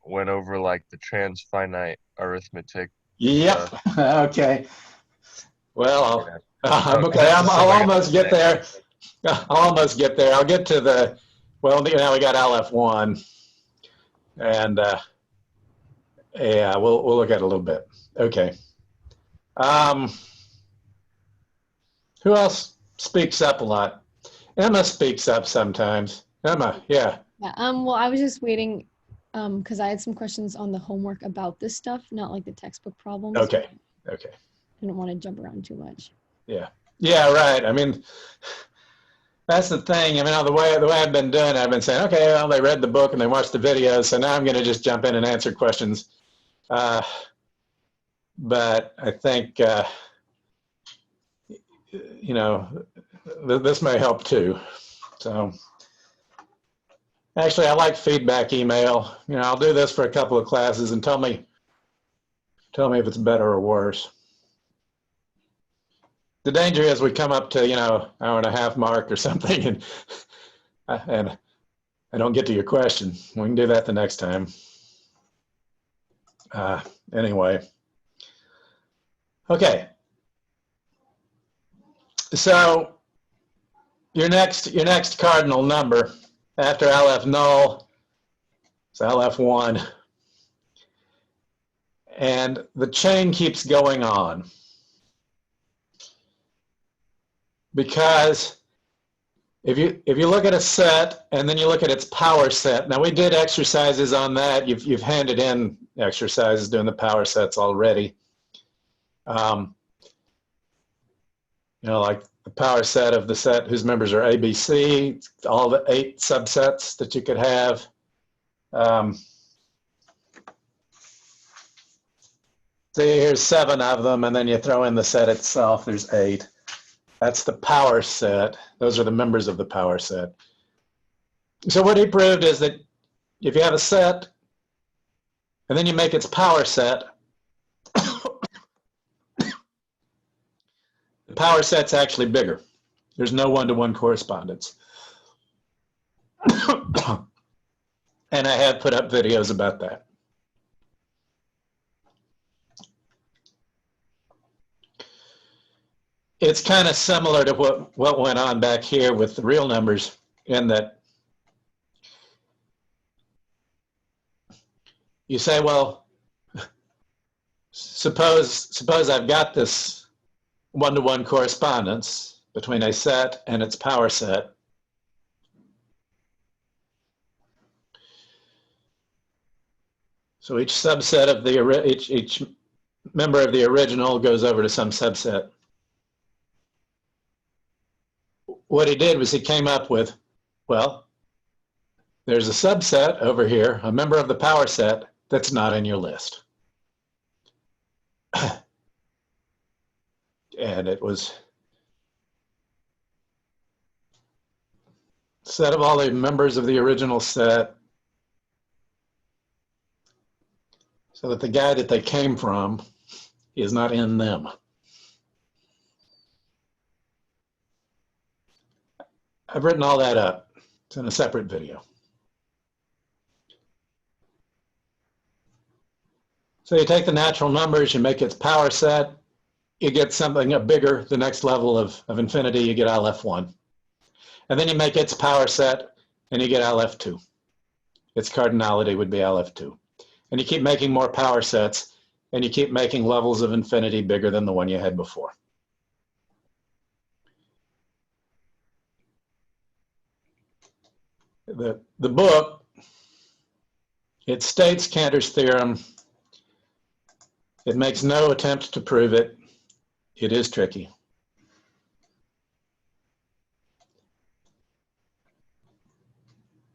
S3: went over like the transfinite arithmetic.
S1: Yep. Okay. Well, okay. I'll almost get there. I'll almost get there. I'll get to the. Well, now we got LF1, and yeah, we'll look at it a little bit. Okay. Who else speaks up a lot? Emma speaks up sometimes. Emma, yeah.
S4: Yeah. Well, I was just waiting because I had some questions on the homework about this stuff, not like the textbook problems.
S1: Okay. Okay.
S4: I didn't want to jump around too much.
S1: Yeah. Yeah. Right. I mean, that's the thing. I mean, the way I've been doing it, I've been saying, okay, well, they read the book and they watched the videos, so now I'm going to just jump in and answer questions. But I think, you know, this may help too. So actually, I like feedback email. You know, I'll do this for a couple of classes and tell me if it's better or worse. The danger is we come up to, you know, hour and a half mark or something, and I don't get to your question. We can do that the next time. Anyway. Okay. So your next cardinal number after LF null is LF1. And the chain keeps going on. Because if you look at a set and then you look at its power set, now we did exercises on that. You've handed in exercises doing the power sets already. You know, like the power set of the set whose members are ABC, all the 8 subsets that you could have. So here's 7 of them, and then you throw in the set itself, there's 8. That's the power set. Those are the members of the power set. So what he proved is that if you have a set, and then you make its power set, the power set's actually bigger. There's no one-to-one correspondence. And I have put up videos about that. It's kind of similar to what went on back here with the real numbers, in that you say, well, suppose I've got this one-to-one correspondence between a set and its power set. So each subset of each member of the original goes over to some subset. What he did was he came up with, well, there's a subset over here, a member of the power set, that's not in your list. And it was a set of all the members of the original set, so that the guy that they came from is not in them. I've written all that up. It's in a separate video. So you take the natural numbers, you make its power set, you get something a bigger, the next level of infinity, you get LF1. And then you make its power set, and you get LF2. Its cardinality would be LF2. And you keep making more power sets, and you keep making levels of infinity bigger than the one you had before. The book, it states Cantor's theorem. It makes no attempt to prove it. It is tricky.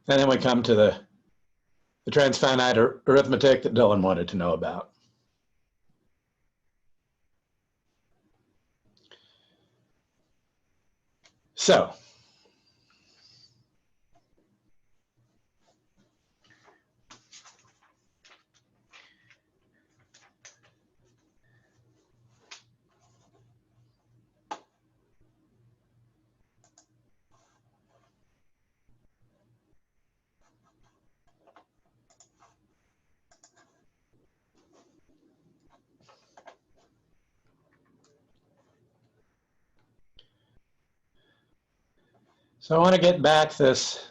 S1: And then we come to the transfinite arithmetic that Dylan wanted to know about. So, I want to get back this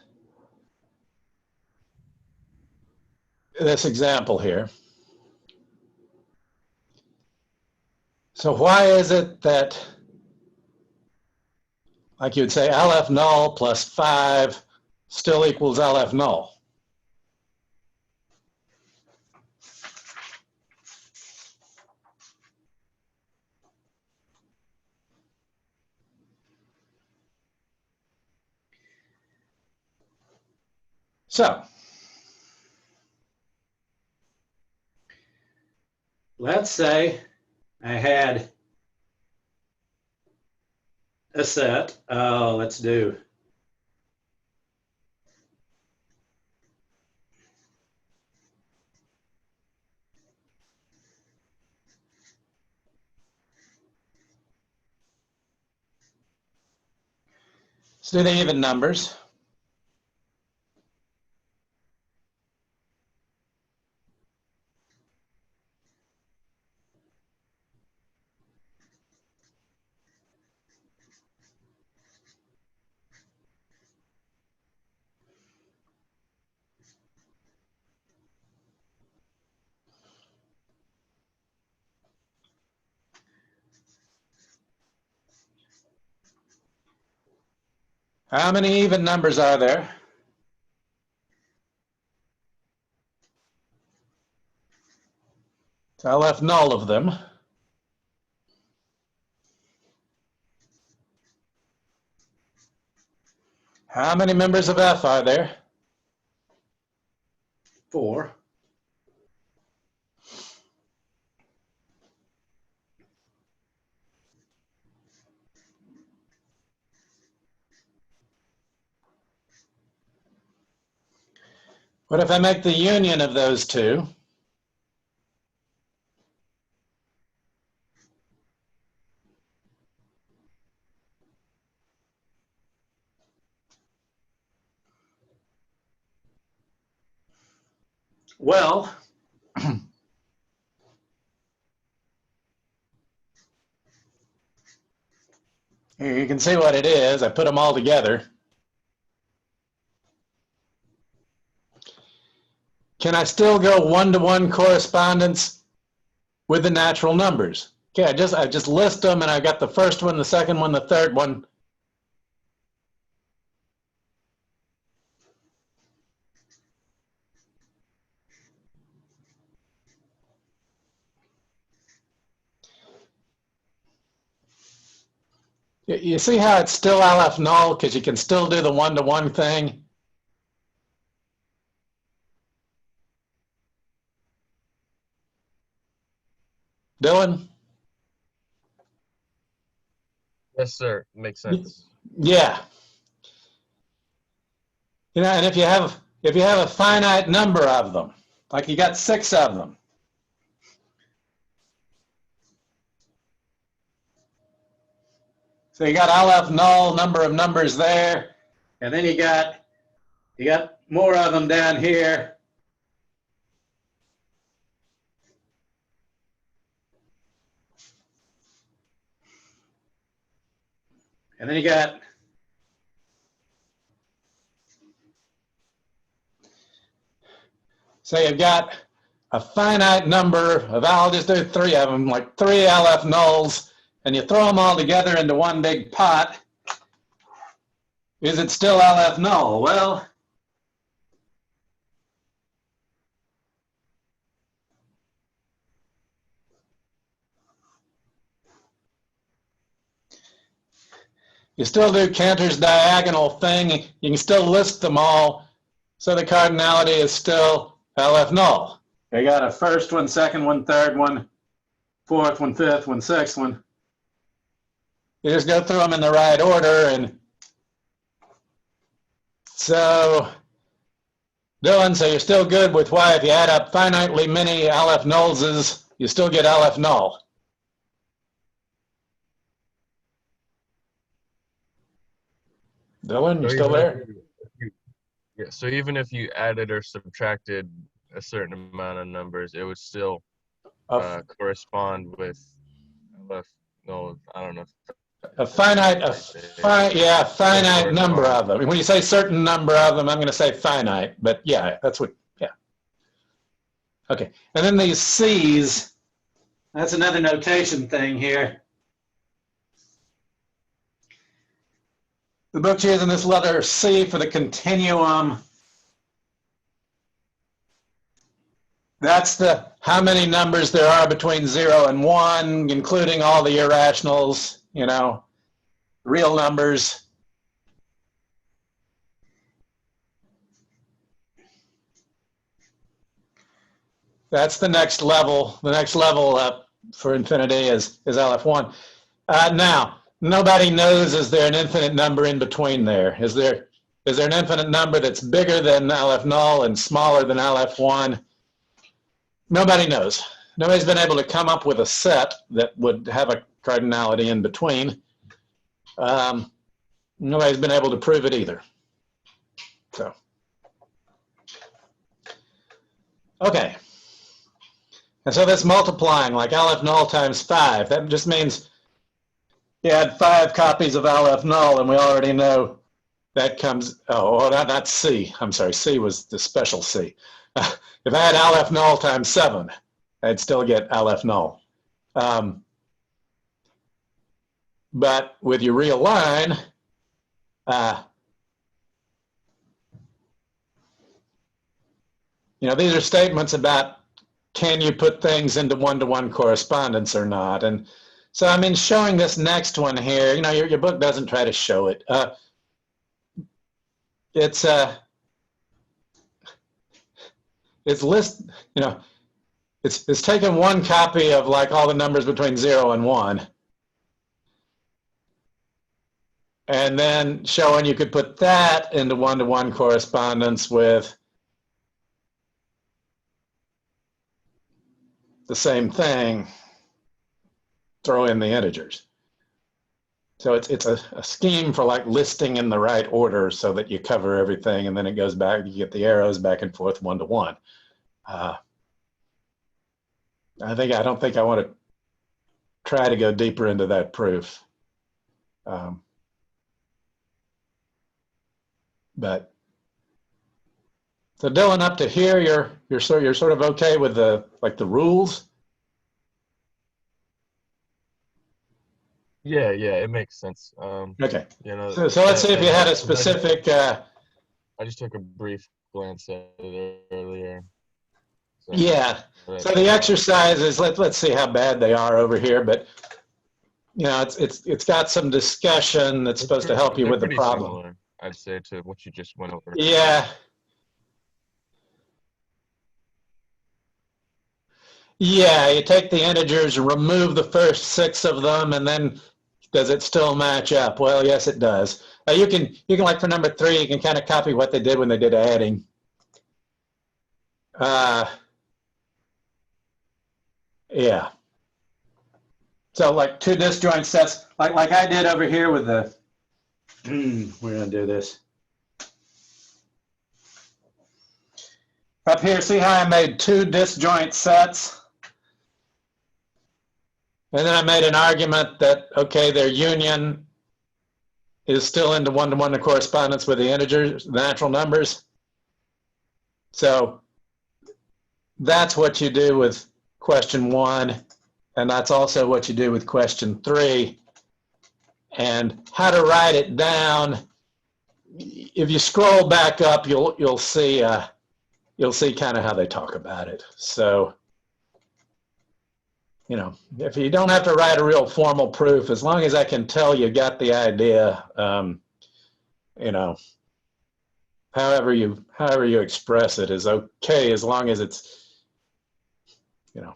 S1: example here. So why is it that, like you'd say, LF null plus 5 still equals LF null? So, let's say I had a set. Oh, let's do the even numbers. How many even numbers are there? So I left null of them. How many members of F are there? 4. What if I make the union of those two? Well, here you can see what it is. I put them all together. Can I still go one-to-one correspondence with the natural numbers? Okay, I just list them, and I got the first one, the second one, the third one. You see how it's still LF null because you can still do the one-to-one thing? Dylan?
S3: Yes, sir. Makes sense.
S1: Yeah. You know, and if you have a finite number of them, like you got 6 of them, so you got LF null number of numbers there, and then you got more of them down here. And then you got so you've got a finite number of, I'll just do 3 of them, like 3 LF nulls, and you throw them all together into one big pot. Is it still LF null? Well, you still do Cantor's diagonal thing. You can still list them all. So the cardinality is still LF null. You got a first one, second one, third one, fourth one, fifth one, sixth one. You just go through them in the right order. And so, Dylan, so you're still good with why if you add up finitely many LF nulls, you still get LF null. Dylan, you still there?
S3: Yeah, so even if you added or subtracted a certain amount of numbers, it would still correspond with LF, no, I don't know.
S1: Finite number of them. When you say certain number of them, I'm going to say finite, but yeah, that's what, yeah. Okay, and then these C's, that's another notation thing here. The book's using this letter C for the continuum. That's the how many numbers there are between 0 and 1, including all the irrationals, you know, real numbers. That's the next level. The next level up for infinity is LF1. Now, nobody knows, is there an infinite number in between there? Is there an infinite number that's bigger than LF null and smaller than LF1? Nobody knows. Nobody's been able to come up with a set that would have a cardinality in between. Nobody's been able to prove it either. So, okay. And so this multiplying, like LF null times 5, that just means you had 5 copies of LF null, and we already know that comes, oh, that's C. I'm sorry, C was the special C. If I had LF null times 7, I'd still get LF null. But with your real line, you know, these are statements about can you put things into one-to-one correspondence or not. And so, I mean, showing this next one here, you know, your book doesn't try to show it. It's you know, it's taken one copy of like all the numbers between 0 and 1, and then showing you could put that into one-to-one correspondence with the same thing, throw in the integers. So it's a scheme for like listing in the right order so that you cover everything, and then it goes back, you get the arrows back and forth one-to-one. I don't think I want to try to go deeper into that proof. But so Dylan, up to here, you're sort of okay with the rules?
S3: Yeah, it makes sense.
S1: Okay.
S3: You know,
S1: so let's see if you had a specific.
S3: I just took a brief glance at it earlier. So,
S1: yeah. So the exercises, let's see how bad they are over here, but you know, it's got some discussion that's supposed to help you with the problem.
S3: Similar, I'd say, to what you just went over.
S1: Yeah. Yeah, you take the integers, remove the first 6 of them, and then does it still match up? Well, yes, it does. You can like for number 3, you can kind of copy what they did when they did adding. Yeah. So like 2 disjoint sets, like I did over here with the, we're gonna do this. Up here, see how I made 2 disjoint sets? And then I made an argument that, okay, their union is still into one-to-one correspondence with the integers, the natural numbers. So that's what you do with question 1, and that's also what you do with question 3. And how to write it down, if you scroll back up, you'll see kind of how they talk about it. So, you know, if you don't have to write a real formal proof, as long as I can tell you got the idea, you know, however you express it is okay, as long as it's, you know,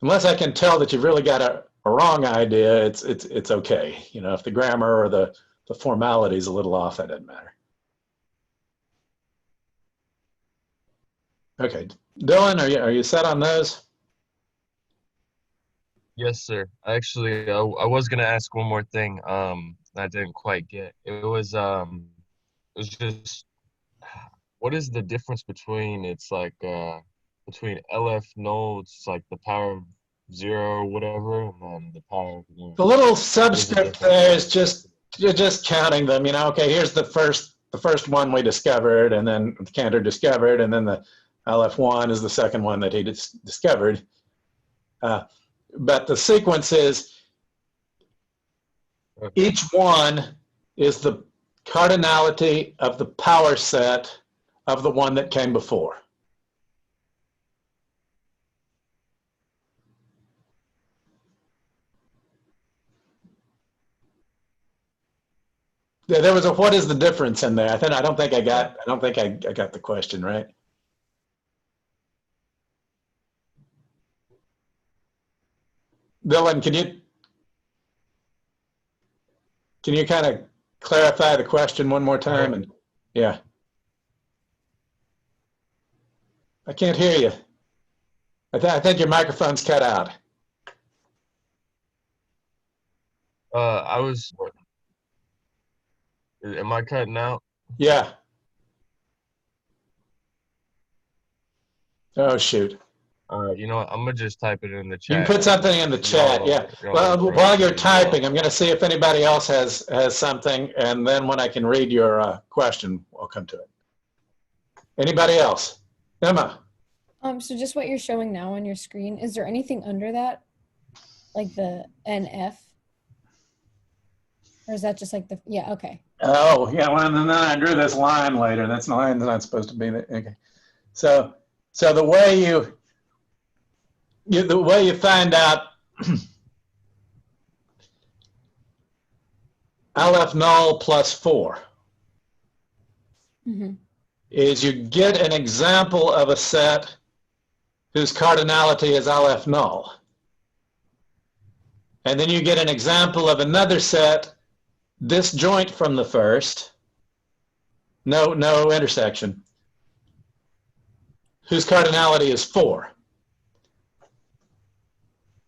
S1: unless I can tell that you've really got a wrong idea, it's okay. You know, if the grammar or the formality is a little off, that doesn't matter. Okay, Dylan, are you set on those?
S3: Yes, sir. Actually, I was gonna ask one more thing. I didn't quite get. It was just, what is the difference between, it's like between LF nodes, like the power of 0 or whatever, and then the power of 1.
S1: The little
S3: What is the
S1: subscript
S3: difference?
S1: there is you're just counting them. You know, okay, here's the first one we discovered, and then Cantor discovered, and then the LF1 is the second one that he discovered. But the sequence is, each one is the cardinality of the power set of the one that came before. There was a what is the difference in there? I don't think I got the question right. Dylan, can you kind of clarify the question one more time? And yeah, I can't hear you. I think your microphone's cut out.
S3: Am I cutting out?
S1: Yeah. Oh shoot.
S3: All right, you know what? I'm gonna just type it in the
S1: You can
S3: chat.
S1: put something in the chat, yeah. Well, while you're typing, I'm going to see if anybody else has something, and then when I can read your question, I'll come to it. Anybody else? Emma?
S4: So just what you're showing now on your screen, is there anything under that, like the NF? Or is that just like the, yeah, okay.
S1: Oh, yeah, well, and then I drew this line later. That's not supposed to be there. Okay. So the way you find out LF null plus 4 is you get an example of a set whose cardinality is LF null. And then you get an example of another set disjoint from the first, no intersection, whose cardinality is 4.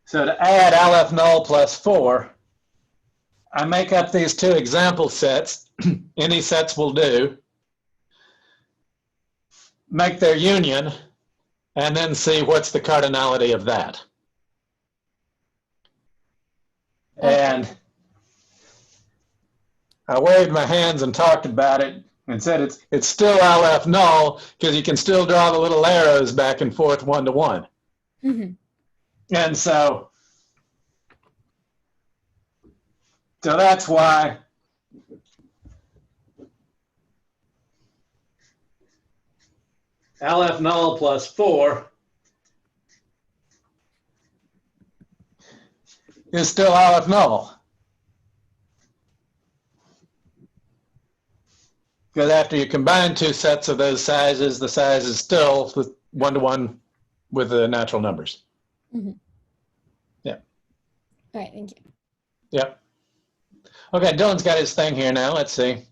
S1: So to add LF null plus 4, I make up these two example sets. Any sets will do. Make their union, and then see what's the cardinality of that. And I waved my hands and talked about it and said it's still LF null because you can still draw the little arrows back and forth one to one. And so that's why LF null plus 4 is still LF null. Because after you combine two sets of those sizes, the size is still one-to-one with the natural numbers. Yeah.
S4: All right, thank you.
S1: Yep. Okay, Dylan's got his thing here now. Let's see.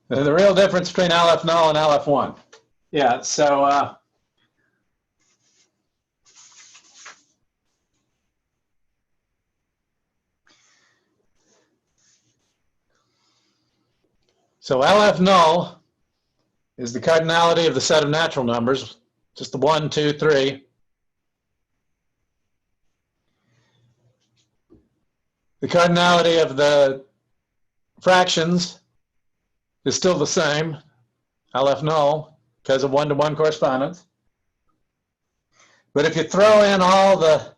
S1: The real difference between LF null and LF1. Yeah, so LF null is the cardinality of the set of natural numbers, just the 1, 2, 3. The cardinality of the fractions is still the same, LF null, because of one-to-one correspondence. But if you throw in all the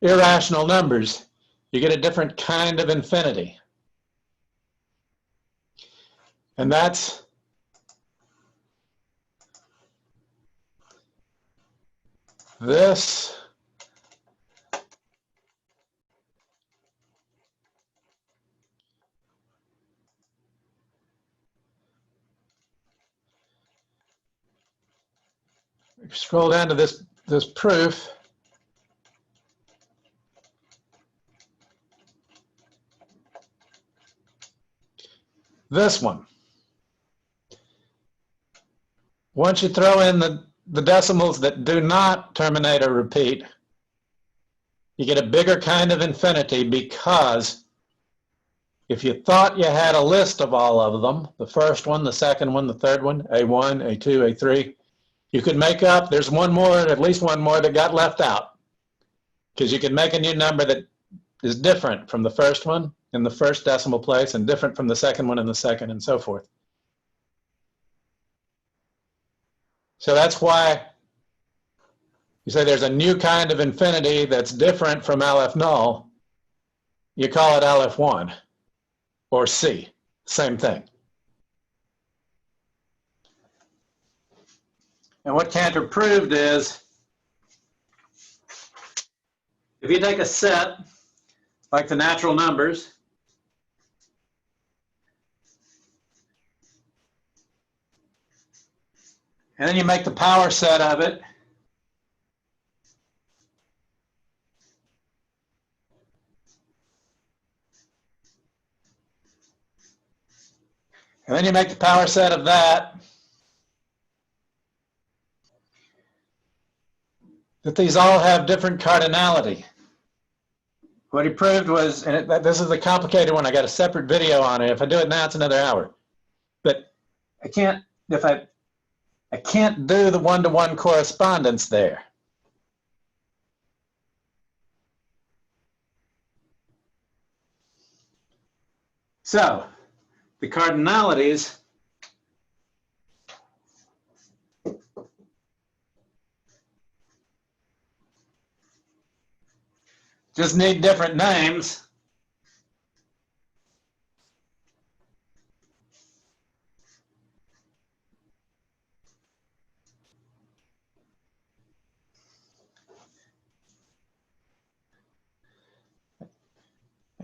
S1: irrational numbers, you get a different kind of infinity. And that's this scroll down to this proof. This one. Once you throw in the decimals that do not terminate or repeat, you get a bigger kind of infinity, because if you thought you had a list of all of them, the first one, the second one, the third one, A1, A2, A3, you could make up, there's one more, at least one more that got left out, because you can make a new number that is different from the first one in the first decimal place and different from the second one in the second, and so forth. So that's why you say there's a new kind of infinity that's different from LF null. You call it LF1 or C, same thing. And what Cantor proved is, if you take a set like the natural numbers, and then you make the power set of it, and then you make the power set of that, that these all have different cardinality. What he proved was, and this is the complicated one, I got a separate video on it. If I do it now, it's another hour. But I can't do the one-to-one correspondence there. So, the cardinalities just need different names.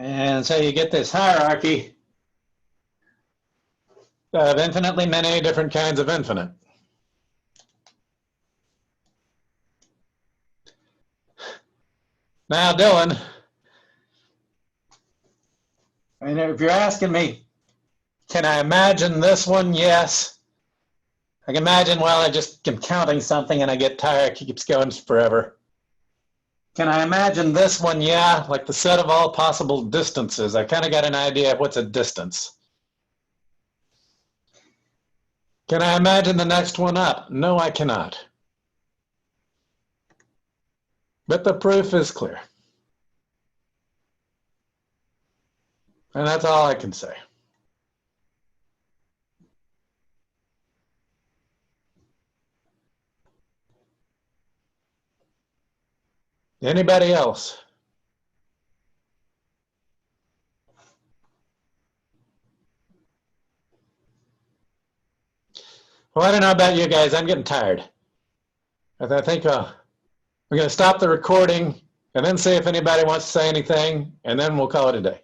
S1: And so you get this hierarchy of infinitely many different kinds of infinite. Now, Dylan, and if you're asking me, can I imagine this one? Yes. I can imagine, well, I just am counting something and I get tired, it keeps going forever. Can I imagine this one? Yeah, like the set of all possible distances. I kind of got an idea of what's a distance. Can I imagine the next one up? No, I cannot. But the proof is clear. And that's all I can say. Anybody else? Well, I don't know about you guys. I'm getting tired. I think we're going to stop the recording and then see if anybody wants to say anything, and then we'll call it a day.